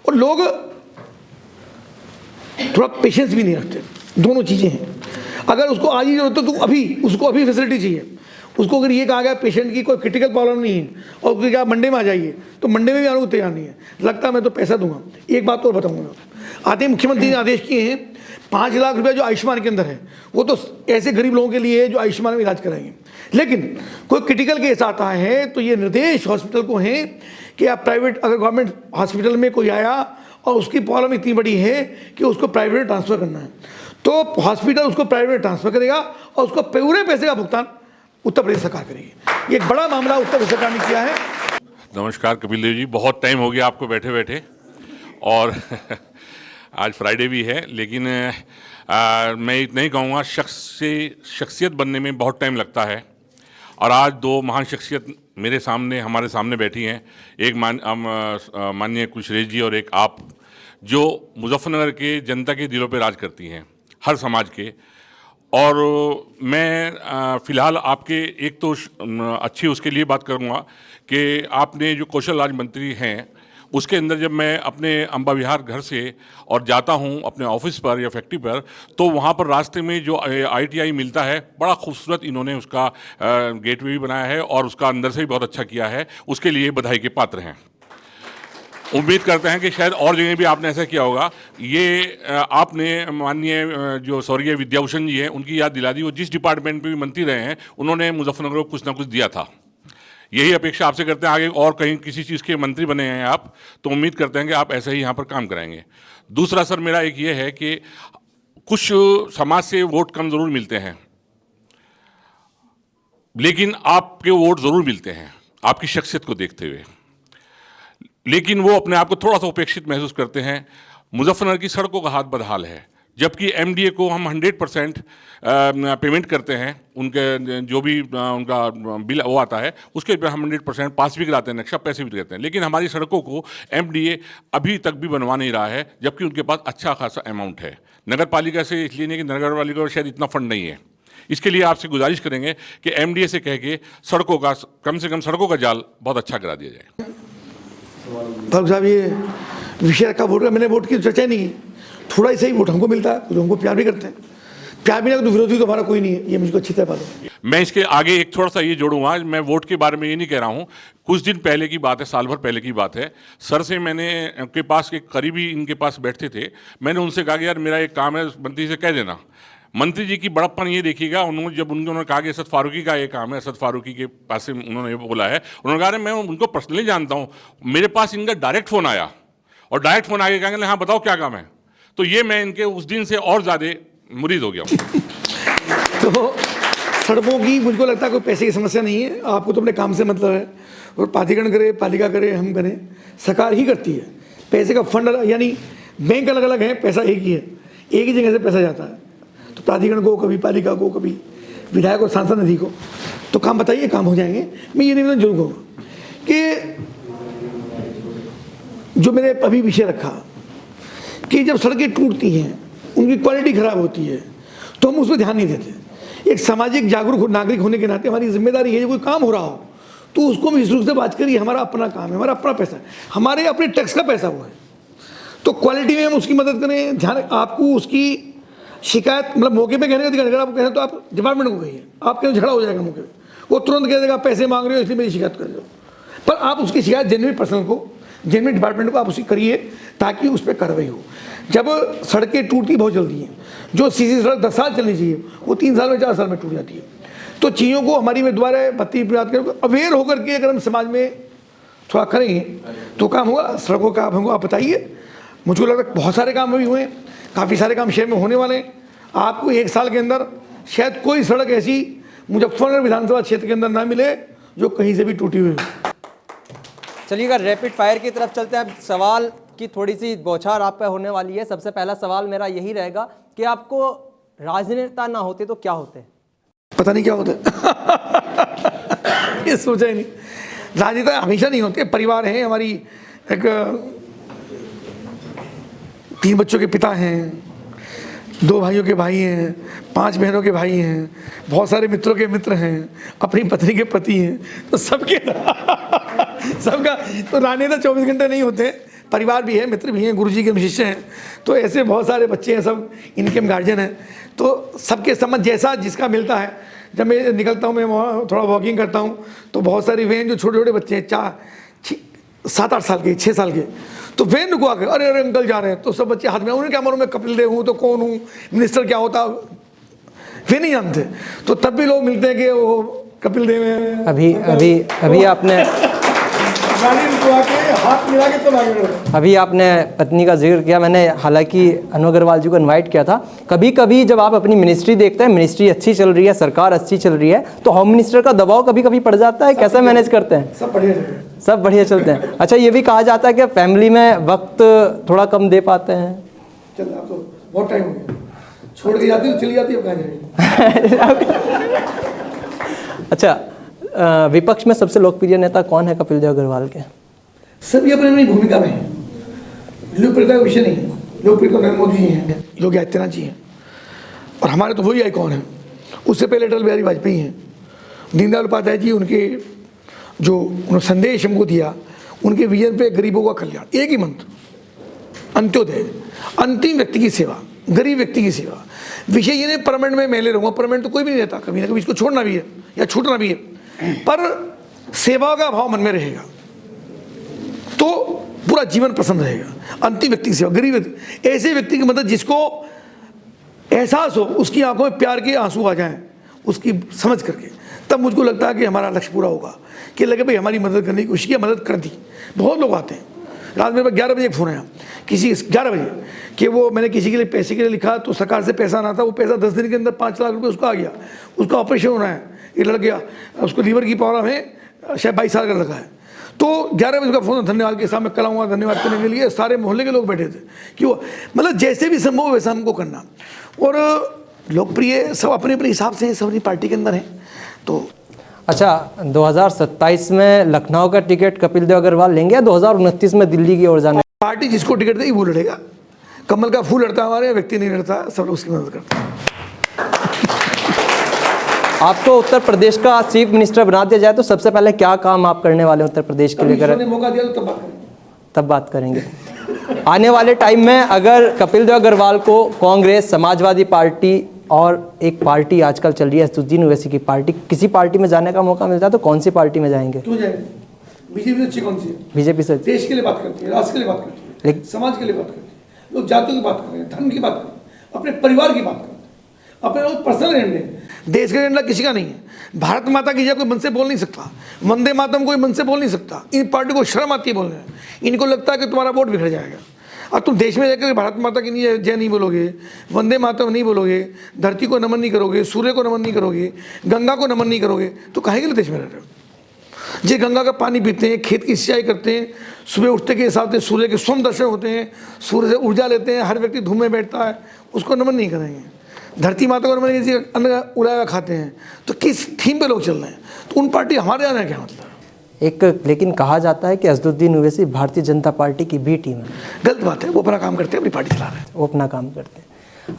और लोग थोड़ा पेशेंस भी नहीं रखते, दोनों चीज़ें हैं। अगर उसको आज ही जरूरत है तो अभी उसको अभी फैसिलिटी चाहिए। उसको अगर ये कहा गया पेशेंट की कोई क्रिटिकल प्रॉब्लम नहीं है और उसको क्या मंडे में आ जाइए, तो मंडे में भी आने को तैयार नहीं है, लगता है मैं तो पैसा दूंगा। एक बात और बताऊंगा, आते मुख्यमंत्री ने आदेश किए हैं 5 लाख रुपया जो आयुष्मान के अंदर है वो तो ऐसे गरीब लोगों के लिए है जो आयुष्मान में इलाज कराएंगे। लेकिन कोई क्रिटिकल केस आता है तो ये निर्देश हॉस्पिटल को है कि आप प्राइवेट, अगर गवर्नमेंट हॉस्पिटल में कोई आया और उसकी प्रॉब्लम इतनी बड़ी है कि उसको प्राइवेट में ट्रांसफ़र करना है, तो हॉस्पिटल उसको प्राइवेट में ट्रांसफ़र करेगा और उसको पूरे पैसे का भुगतान उत्तर प्रदेश सरकार करेगी। ये एक बड़ा मामला उत्तर प्रदेश सरकार ने किया है। नमस्कार कपिल देव जी, बहुत टाइम हो गया आपको बैठे बैठे, और आज फ्राइडे भी है, लेकिन मैं इतना ही कहूँगा, शख्सियत बनने में बहुत टाइम लगता है। और आज 2 महान शख्सियत मेरे सामने, हमारे सामने बैठी हैं, एक माननीय कुशरेश जी और एक आप, जो मुजफ्फरनगर के जनता के दिलों पे राज करती हैं, हर समाज के। और मैं फ़िलहाल आपके एक तो अच्छी उसके लिए बात करूँगा कि आपने जो कौशल राज्य मंत्री हैं, उसके अंदर जब मैं अपने अम्बा विहार घर से और जाता हूँ अपने ऑफिस पर या फैक्ट्री पर, तो वहाँ पर रास्ते में जो ITI मिलता है, बड़ा खूबसूरत इन्होंने उसका गेटवे भी बनाया है और उसका अंदर से भी बहुत अच्छा किया है। उसके लिए बधाई के पात्र हैं। उम्मीद करते हैं कि शायद और जगह भी आपने ऐसा किया होगा। ये आपने माननीय जो स्वर्गीय विद्याभूषण जी हैं, उनकी याद दिला दी। वो जिस डिपार्टमेंट में भी मंत्री रहे हैं, उन्होंने मुजफ्फरनगर को कुछ ना कुछ दिया था। यही अपेक्षा आपसे करते हैं, आगे और कहीं किसी चीज़ के मंत्री बने हैं आप, तो उम्मीद करते हैं कि आप ऐसे ही यहाँ पर काम कराएंगे। दूसरा सर मेरा एक ये है कि कुछ समाज से वोट कम ज़रूर मिलते हैं, लेकिन आपके वोट ज़रूर मिलते हैं आपकी शख्सियत को देखते हुए, लेकिन वो अपने आप को थोड़ा सा उपेक्षित महसूस करते हैं। मुजफ्फरनगर की सड़कों का हाथ बदहाल है, जबकि MDA को हम 100% पेमेंट करते हैं, उनके जो भी उनका बिल वो आता है उसके पर हम 100% पास भी कराते हैं, नक्शा पैसे भी देते हैं, लेकिन हमारी सड़कों को MDA अभी तक भी बनवा नहीं रहा है, जबकि उनके पास अच्छा खासा अमाउंट है। नगर पालिका से इसलिए नहीं कि नगर पालिका को शायद इतना फंड नहीं है। इसके लिए आपसे गुजारिश करेंगे कि MDA से कह के सड़कों का, कम से कम सड़कों का जाल बहुत अच्छा करा दिया जाए। फारूक साहब, ये विषय रखा वोट का, मैंने वोट की चर्चा नहीं की। थोड़ा ही सही वोट हमको मिलता है, कुछ हमको प्यार भी करते हैं। प्यार भी ना तो विरोधी तो हमारा कोई नहीं है, ये मुझको अच्छी तरह मालूम है। मैं इसके आगे एक थोड़ा सा ये जोड़ूंगा, मैं वोट के बारे में ये नहीं कह रहा हूँ। कुछ दिन पहले की बात है, साल भर पहले की बात है, सर से मैंने उनके पास एक करीबी इनके पास बैठते थे, मैंने उनसे कहा कि यार मेरा एक काम है, मंत्री से कह देना। मंत्री जी की बड़प्पन ये देखिएगा, उन्होंने कहा कि असद फारूकी का ये काम है, असद फारूकी के पास से उन्होंने ये बोला है। उन्होंने कहा मैं उनको पर्सनली जानता हूँ, मेरे पास इनका डायरेक्ट फ़ोन आया और डायरेक्ट फ़ोन आके कहेंगे हाँ बताओ क्या काम है। तो ये मैं इनके उस दिन से और ज़्यादा मुरीद हो गया हूँ। तो सड़कों की मुझको लगता है कोई पैसे की समस्या नहीं है, आपको तो अपने काम से मतलब है। और प्राधिकरण करे, पालिका करे, हम करें, सरकार ही करती है। पैसे का फंड यानी बैंक अलग अलग है, पैसा एक ही है, एक ही जगह से पैसा जाता है। तो प्राधिकरण को, कभी पालिका को, कभी विधायक और सांसद निधि को, तो काम बताइए, काम हो जाएंगे। मैं ये निवेदन जरूर कहूँगा कि जो मैंने अभी विषय रखा कि जब सड़कें टूटती हैं, उनकी क्वालिटी खराब होती है, तो हम उस पर ध्यान नहीं देते। एक सामाजिक जागरूक नागरिक होने के नाते हमारी जिम्मेदारी है, जब कोई काम हो रहा हो तो उसको हम इस रूप से बात करिए, हमारा अपना काम है, हमारा अपना पैसा है, हमारे अपने टैक्स का पैसा हुआ है, तो क्वालिटी में हम उसकी मदद करें। ध्यान, आपको उसकी शिकायत मतलब मौके पे कहने का अधिकार, अगर आप कहें तो आप डिपार्टमेंट को कहिए, आपके झगड़ा हो जाएगा मौके पे, वो तुरंत कह देगा पैसे मांग रहे हो इसलिए मेरी शिकायत कर दो। पर आप उसकी शिकायत जेन्युइन पर्सन को, जेन्युइन डिपार्टमेंट को आप उसकी करिए, ताकि उस पर कार्रवाई हो। जब सड़कें टूटती बहुत जल्दी हैं, जो सीधी सड़क 10 साल चलनी चाहिए वो 3 साल में 4 साल में टूट जाती है। तो चीज़ों को हमारी में दोबारा बत्ती प्रयास कर अवेयर होकर के अगर हम समाज में थोड़ा करेंगे तो काम होगा। सड़कों का आप बताइए, मुझको लगता है बहुत सारे काम अभी हुए हैं, काफ़ी सारे काम शहर में होने वाले हैं। आपको 1 साल के अंदर शायद कोई सड़क ऐसी मुजफ्फरनगर विधानसभा क्षेत्र के अंदर ना मिले जो कहीं से भी टूटी हुई हो। चलिएगा रैपिड फायर की तरफ चलते हैं। अब सवाल की थोड़ी सी बौछार आप पे होने वाली है। सबसे पहला सवाल मेरा यही रहेगा कि आपको राजनेता ना होते तो क्या होते? पता नहीं क्या होता ये सोचा ही नहीं। राजनेता हमेशा नहीं होते, परिवार है हमारी, एक 3 बच्चों के पिता हैं, 2 भाइयों के भाई हैं, 5 बहनों के भाई हैं, बहुत सारे मित्रों के मित्र हैं, अपनी पत्नी के पति हैं, तो सबका तो रहने तो 24 घंटे नहीं होते, परिवार भी है, मित्र भी हैं, गुरुजी के शिष्य हैं, तो ऐसे बहुत सारे बच्चे हैं, सब इनके गार्जियन हैं, तो सबके समझ जैसा जिसका मिलता है। जब मैं निकलता हूँ, मैं वहाँ थोड़ा वॉकिंग करता हूँ, तो बहुत सारी वैन जो छोटे छोटे बच्चे हैं, 7-8 साल के, 6 साल के, तो वैन रुको आकर, अरे अरे अंकल जा रहे हैं, तो सब बच्चे हाथ में, उन्हें क्या मालूम मैं कपिल देव हूँ तो कौन हूँ, मिनिस्टर क्या होता, वे नहीं जानते, तो तब भी लोग मिलते हैं कि वो कपिल देव हैं। अभी आपने अभी आपने पत्नी का जिक्र किया, मैंने हालांकि अनु अग्रवाल जी को इनवाइट किया था। कभी कभी जब आप अपनी मिनिस्ट्री देखते हैं, मिनिस्ट्री अच्छी चल रही है, सरकार अच्छी चल रही है, तो होम मिनिस्टर का दबाव कभी कभी पड़ जाता है, कैसे मैनेज करते हैं? सब बढ़िया चलते हैं। अच्छा, ये भी कहा जाता है कि फैमिली में वक्त थोड़ा कम दे पाते हैं। चल आप तो बहुत टाइम हो गया, छोड़ के जाती हो, चली जाती हो, कहाँ जाएगी? अच्छा, विपक्ष में सबसे लोकप्रिय नेता कौन है कपिल देव अग्रवाल के? सभी अपनी अपनी भूमिका में हैं, लोकप्रियता का विषय नहीं है। लोकप्रिय तो नरेंद्र मोदी जी हैं, योगी आदित्यनाथ जी हैं, और हमारे तो वही आइकॉन हैं। उससे पहले अटल बिहारी वाजपेयी हैं, दीनदयाल उपाध्याय जी, उनके जो उन्होंने संदेश हमको दिया, उनके विजन पे गरीबों का कल्याण, एक ही मंत्र, अंत्योदय, अंतिम व्यक्ति की सेवा, गरीब व्यक्ति की सेवा। विषय ये नहीं परमानेंट में ले रहूँगा, परमानेंट तो कोई भी नहीं रहता, कभी ना कभी इसको छोड़ना भी है या छूटना भी है, पर सेवा का भाव मन में रहेगा तो पूरा जीवन प्रसन्न रहेगा। अंतिम व्यक्ति की सेवा, गरीब व्यक्ति, ऐसे व्यक्ति की मदद जिसको एहसास हो, उसकी आंखों में प्यार के आंसू आ जाएं, उसकी समझ करके, तब मुझको लगता है कि हमारा लक्ष्य पूरा होगा, कि लगे भाई हमारी मदद करने की कोशिश की, मदद कर दी। बहुत लोग आते हैं, रात में 11 बजे एक फ़ोन आया किसी 11 बजे कि वो मैंने किसी के लिए पैसे के लिए लिखा, तो सरकार से पैसा आना था, वो पैसा 10 दिन के अंदर 5 लाख रुपये उसका आ गया, उसका ऑपरेशन होना है, ये लड़ गया, उसको लीवर की प्रॉब्लम है, शायद 22 साल का लगा है। तो 11 बजे का फ़ोन, धन्यवाद के साथ मैं कल आऊँगा, धन्यवाद करने के लिए सारे मोहल्ले के लोग बैठे थे कि वो मतलब जैसे भी संभव वैसा हमको करना। और लोकप्रिय सब अपने अपने हिसाब से हैं, सब अपनी पार्टी के अंदर हैं। तो अच्छा, 2027 में लखनऊ का टिकट कपिल देव अग्रवाल लेंगे या 2029 में दिल्ली की ओर जाने? पार्टी जिसको टिकट देगी वो लड़ेगा। कमल का फूल लड़ता हमारे, व्यक्ति नहीं लड़ता, सब लोग उसकी मदद करते हैं। आपको उत्तर प्रदेश का चीफ मिनिस्टर बना दिया जाए तो सबसे पहले क्या काम आप करने वाले हैं उत्तर प्रदेश के लिए? मौका दिया तो तब बात करेंगे। आने वाले टाइम में अगर कपिल देव अग्रवाल को कांग्रेस, समाजवादी पार्टी और एक पार्टी आजकल चल रही है असदुद्दीन ओवैसी की पार्टी, किसी पार्टी में जाने का मौका मिलता है तो कौन सी पार्टी में जाएंगे? क्यों जाएंगे? बीजेपी अच्छी कौन सी है? बीजेपी से देश के लिए बात करती है, राष्ट्र के लिए बात करती है, समाज के लिए बात करती है, लोग जातियों की बात कर रहे हैं, धर्म की बात कर रहे हैं, अपने परिवार की बात करते हैं, अपने लोग पर्सनल एजेंडे। देश का एजेंडा किसी का नहीं है। भारत माता की जय कोई मन से बोल नहीं सकता, वंदे मातरम कोई मन से बोल नहीं सकता। इन पार्टी को शर्म आती है बोलने में, इनको लगता है कि तुम्हारा वोट बिखर जाएगा। और तुम देश में जाकर भारत माता की नहीं जय नहीं बोलोगे, वंदे मातरम नहीं बोलोगे, धरती को नमन नहीं करोगे, सूर्य को नमन नहीं करोगे, गंगा को नमन नहीं करोगे, तो काहे के लिए देश में रह रहे हो? जे गंगा का पानी पीते हैं, खेत की सिंचाई करते हैं, सुबह उठते के हिसाब से सूर्य के स्वयं दर्शन होते हैं, सूर्य से ऊर्जा लेते हैं, हर व्यक्ति धूम में बैठता है, उसको नमन नहीं करेंगे। धरती माता को नमन किसी अन्न उड़ाया खाते हैं, तो किस थीम पे लोग चल रहे हैं? तो उन पार्टी हमारे आने क्या मतलब? एक लेकिन कहा जाता है कि असदुद्दीन ओवैसी भारतीय जनता पार्टी की बी टीम है। गलत बात है, वो अपना काम करते हैं, अपनी पार्टी चला रहे हैं, वो अपना काम करते हैं।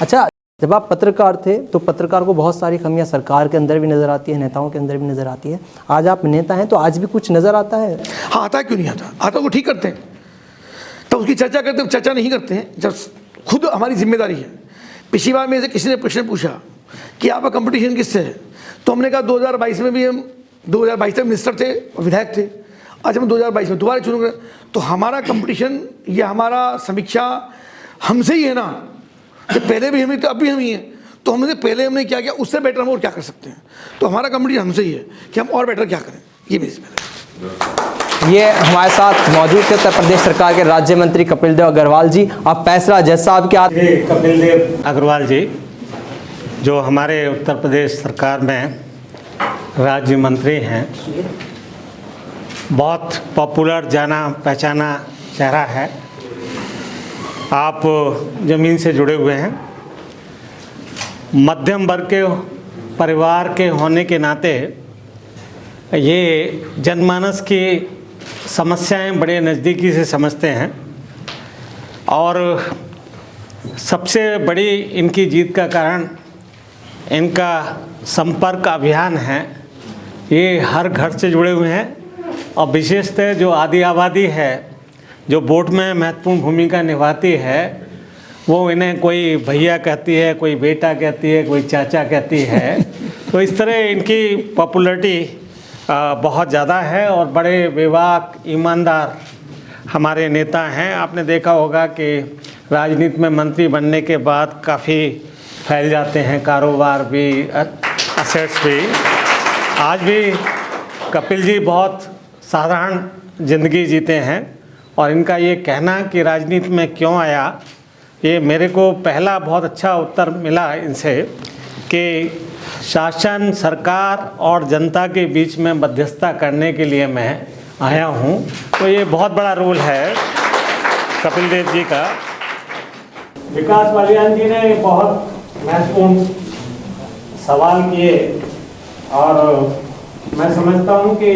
अच्छा, जब आप पत्रकार थे तो पत्रकार को बहुत सारी कमियां सरकार के अंदर भी नज़र आती है, नेताओं के अंदर भी नज़र आती है। आज आप नेता हैं तो आज भी कुछ नज़र आता है? हाँ, आता है, क्यों नहीं आता? आता वो ठीक करते हैं, तो उसकी चर्चा करते हैं, चर्चा नहीं करते हैं जब खुद हमारी जिम्मेदारी है। पिछली बार में से किसी ने प्रश्न पूछा कि आपका कंपटीशन किससे है, तो हमने कहा 2022 में भी हम 2022 तक मिनिस्टर थे और विधायक थे, आज हम 2022 में दोबारा चुनाव करें, तो हमारा कंपटीशन या हमारा समीक्षा हमसे ही है ना। जब पहले भी हमें तो अब भी हम ही हैं, तो हमने पहले हमने क्या किया, उससे बेटर हम और क्या कर सकते हैं। तो हमारा कंपटीशन हमसे ही है कि हम और बेटर क्या करें, ये मेरी जिम्मेदारी। ये हमारे साथ मौजूद थे उत्तर प्रदेश सरकार के राज्य मंत्री कपिल देव अग्रवाल जी। अब फैसला जज साहब क्या? कपिल देव अग्रवाल जी जो हमारे उत्तर प्रदेश सरकार में राज्य मंत्री हैं, बहुत पॉपुलर, जाना पहचाना चेहरा है। आप ज़मीन से जुड़े हुए हैं, मध्यम वर्ग के परिवार के होने के नाते ये जनमानस की समस्याएं बड़े नज़दीकी से समझते हैं और सबसे बड़ी इनकी जीत का कारण इनका संपर्क अभियान है। ये हर घर से जुड़े हुए हैं और विशेषतः जो आदि आबादी है, जो वोट में महत्वपूर्ण भूमिका निभाती है, वो इन्हें कोई भैया कहती है, कोई बेटा कहती है, कोई चाचा कहती है। तो इस तरह इनकी पॉपुलैरिटी बहुत ज़्यादा है और बड़े बेबाक ईमानदार हमारे नेता हैं। आपने देखा होगा कि राजनीति में मंत्री बनने के बाद काफ़ी फैल जाते हैं कारोबार भी, असेट्स भी। आज भी कपिल जी बहुत साधारण ज़िंदगी जीते हैं और इनका ये कहना कि राजनीति में क्यों आया, ये मेरे को पहला बहुत अच्छा उत्तर मिला इनसे कि शासन, सरकार और जनता के बीच में मध्यस्थता करने के लिए मैं आया हूँ। तो ये बहुत बड़ा रोल है कपिल देव जी का। विकास बालियान जी ने बहुत महत्वपूर्ण सवाल किए और मैं समझता हूँ कि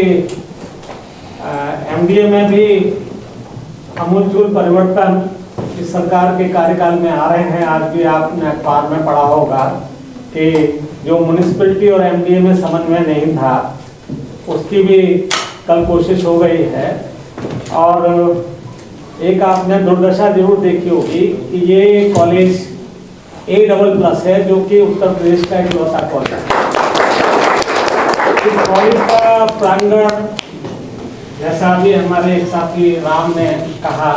एमडीए में भी आमूलचूल परिवर्तन इस सरकार के कार्यकाल में आ रहे हैं। आज भी आपने अखबार में पढ़ा होगा कि जो म्यूनिसिपैलिटी और एमडीए में समन्वय नहीं था, उसकी भी कल कोशिश हो गई है। और एक आपने दुर्दशा जरूर देखी होगी कि ये कॉलेज A++ है, जो कि उत्तर प्रदेश का इकलौता कॉलेज है। इस कॉलेज का प्रांगण, जैसा अभी हमारे एक साथी राम ने कहा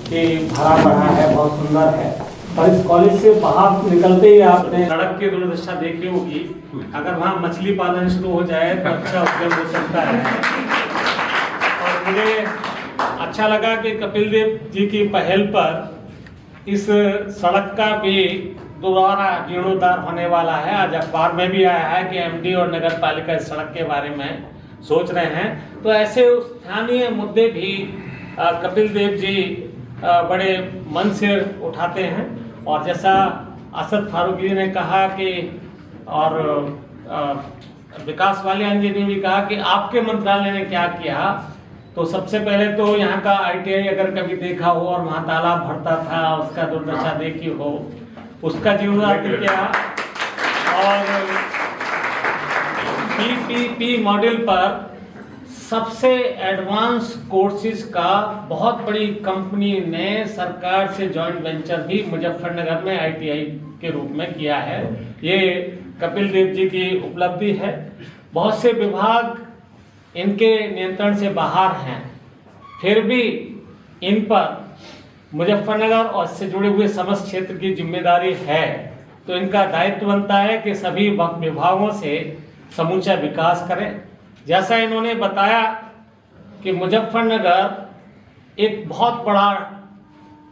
कि भरा पड़ा है, बहुत सुंदर है। और इस कॉलेज से बाहर निकलते ही आपने सड़क की दुर्दशा देखी होगी। अगर वहाँ मछली पालन शुरू हो जाए तो अच्छा उद्यम हो सकता है। और मुझे अच्छा लगा कि कपिल देव जी की पहल पर इस सड़क का भी दोबारा जीर्णोद्धार होने वाला है। आज अखबार में भी आया है कि एमडी और नगर पालिका इस सड़क के बारे में सोच रहे हैं। तो ऐसे स्थानीय मुद्दे भी कपिल देव जी बड़े मन से उठाते हैं। और जैसा असद फारूकी जी ने कहा कि, और विकास बालियान जी ने भी कहा कि आपके मंत्रालय ने क्या किया, तो सबसे पहले तो यहाँ का ITI अगर कभी देखा हो और वहाँ तालाब भरता था, उसका दुर्दशा देखी हो, उसका जीर्णोद्धार किया। और PPP मॉडल पर सबसे एडवांस कोर्सेज का बहुत बड़ी कंपनी ने सरकार से जॉइंट वेंचर भी मुजफ्फरनगर में ITI के रूप में किया है। ये कपिल देव जी की उपलब्धि है। बहुत से विभाग इनके नियंत्रण से बाहर हैं, फिर भी इन पर मुजफ्फरनगर और इससे जुड़े हुए समस्त क्षेत्र की जिम्मेदारी है। तो इनका दायित्व बनता है कि सभी विभागों से समूचा विकास करें। जैसा इन्होंने बताया कि मुजफ्फरनगर एक बहुत बड़ा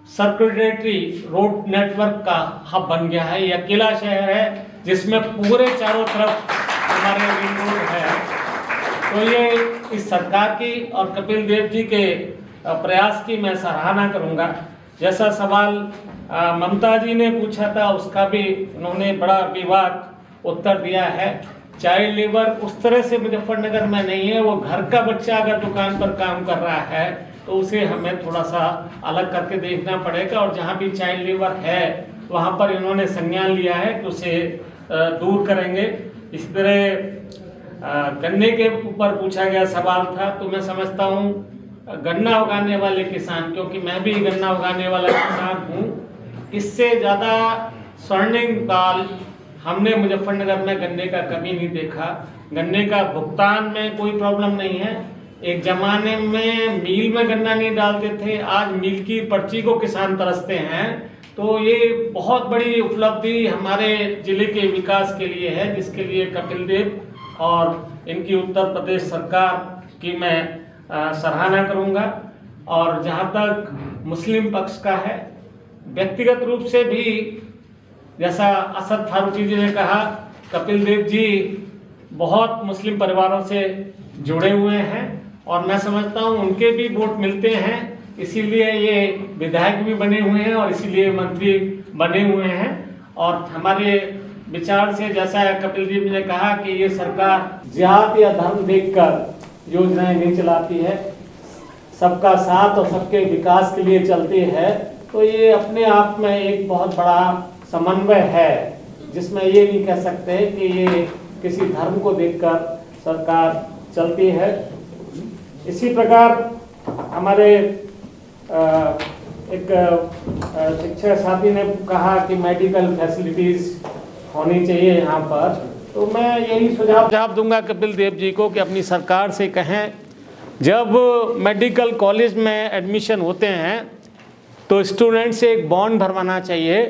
सर्कुलेटरी रोड नेटवर्क का हब बन गया है। ये अकेला शहर है जिसमें पूरे चारों तरफ हमारे रिंग रोड है। तो ये इस सरकार की और कपिल देव जी के प्रयास की मैं सराहना करूंगा। जैसा सवाल ममता जी ने पूछा था, उसका भी उन्होंने बड़ा विवाद उत्तर दिया है। चाइल्ड लेबर उस तरह से मुजफ्फरनगर में नहीं है। वो घर का बच्चा अगर दुकान पर काम कर रहा है तो उसे हमें थोड़ा सा अलग करके देखना पड़ेगा। और जहाँ भी चाइल्ड लेबर है वहाँ पर इन्होंने संज्ञान लिया है कि उसे दूर करेंगे। इस तरह गन्ने के ऊपर पूछा गया सवाल था, तो मैं समझता हूँ गन्ना उगाने वाले किसान, क्योंकि मैं भी गन्ना उगाने वाला किसान हूँ, इससे ज़्यादा स्वर्णिम काल हमने मुजफ्फरनगर में गन्ने का कभी नहीं देखा। गन्ने का भुगतान में कोई प्रॉब्लम नहीं है। एक जमाने में मील में गन्ना नहीं डालते थे, आज मील की पर्ची को किसान तरसते हैं। तो ये बहुत बड़ी उपलब्धि हमारे जिले के विकास के लिए है, जिसके लिए कपिल देव और इनकी उत्तर प्रदेश सरकार की मैं सराहना करूंगा। और जहाँ तक मुस्लिम पक्ष का है, व्यक्तिगत रूप से भी जैसा असद फारूकी जी ने कहा, कपिल देव जी बहुत मुस्लिम परिवारों से जुड़े हुए हैं और मैं समझता हूँ उनके भी वोट मिलते हैं, इसीलिए ये विधायक भी बने हुए हैं और इसीलिए मंत्री बने हुए हैं। और हमारे विचार से जैसा कपिल देव जी ने कहा कि ये सरकार जात या धर्म देखकर योजनाएं नहीं चलाती है, सबका साथ और सबके विकास के लिए चलती है। तो ये अपने आप में एक बहुत बड़ा समन्वय है, जिसमें ये नहीं कह सकते कि ये किसी धर्म को देखकर सरकार चलती है। इसी प्रकार हमारे एक शिक्षक साथी ने कहा कि मेडिकल फैसिलिटीज़ होनी चाहिए यहाँ पर, तो मैं यही सुझाव दूंगा कपिल देव जी को कि अपनी सरकार से कहें, जब मेडिकल कॉलेज में एडमिशन होते हैं तो स्टूडेंट से एक बॉन्ड भरवाना चाहिए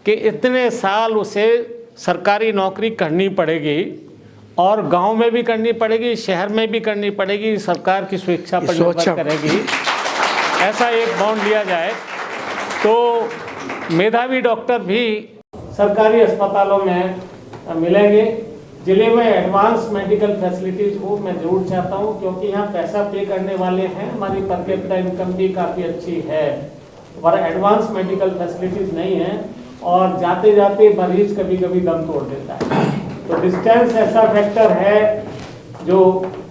कि इतने साल उसे सरकारी नौकरी करनी पड़ेगी, और गांव में भी करनी पड़ेगी, शहर में भी करनी पड़ेगी, सरकार की स्वेच्छा पर निर्भर करेगी। ऐसा एक बॉन्ड लिया जाए तो मेधावी डॉक्टर भी सरकारी अस्पतालों में मिलेंगे। ज़िले में एडवांस मेडिकल फैसिलिटीज़ हो, मैं ज़रूर चाहता हूँ, क्योंकि यहाँ पैसा पे करने वाले हैं, हमारी पर कैपिटा इनकम भी काफ़ी अच्छी है, और एडवांस मेडिकल फैसिलिटीज़ नहीं है, और जाते जाते मरीज कभी कभी दम तोड़ देता है। तो डिस्टेंस ऐसा फैक्टर है जो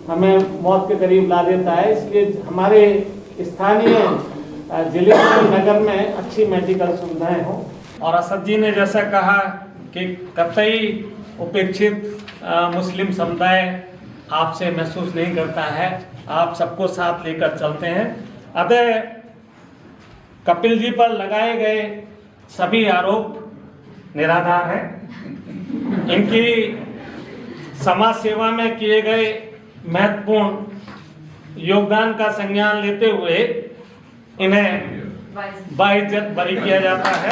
हमें मौत के करीब ला देता है, इसलिए हमारे स्थानीय जिले में, नगर में अच्छी मेडिकल सुविधाएं हों। और असद जी ने जैसा कहा कि कतई उपेक्षित मुस्लिम समुदाय आपसे महसूस नहीं करता है, आप सबको साथ लेकर चलते हैं। अतः कपिल जी पर लगाए गए सभी आरोप निराधार हैं। इनकी समाज सेवा में किए गए महत्वपूर्ण योगदान का संज्ञान लेते हुए इन्हें बाइज्जत बरी किया जाता है।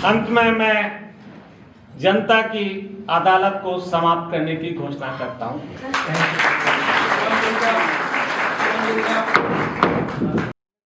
अंत में मैं जनता की अदालत को समाप्त करने की घोषणा करता हूं।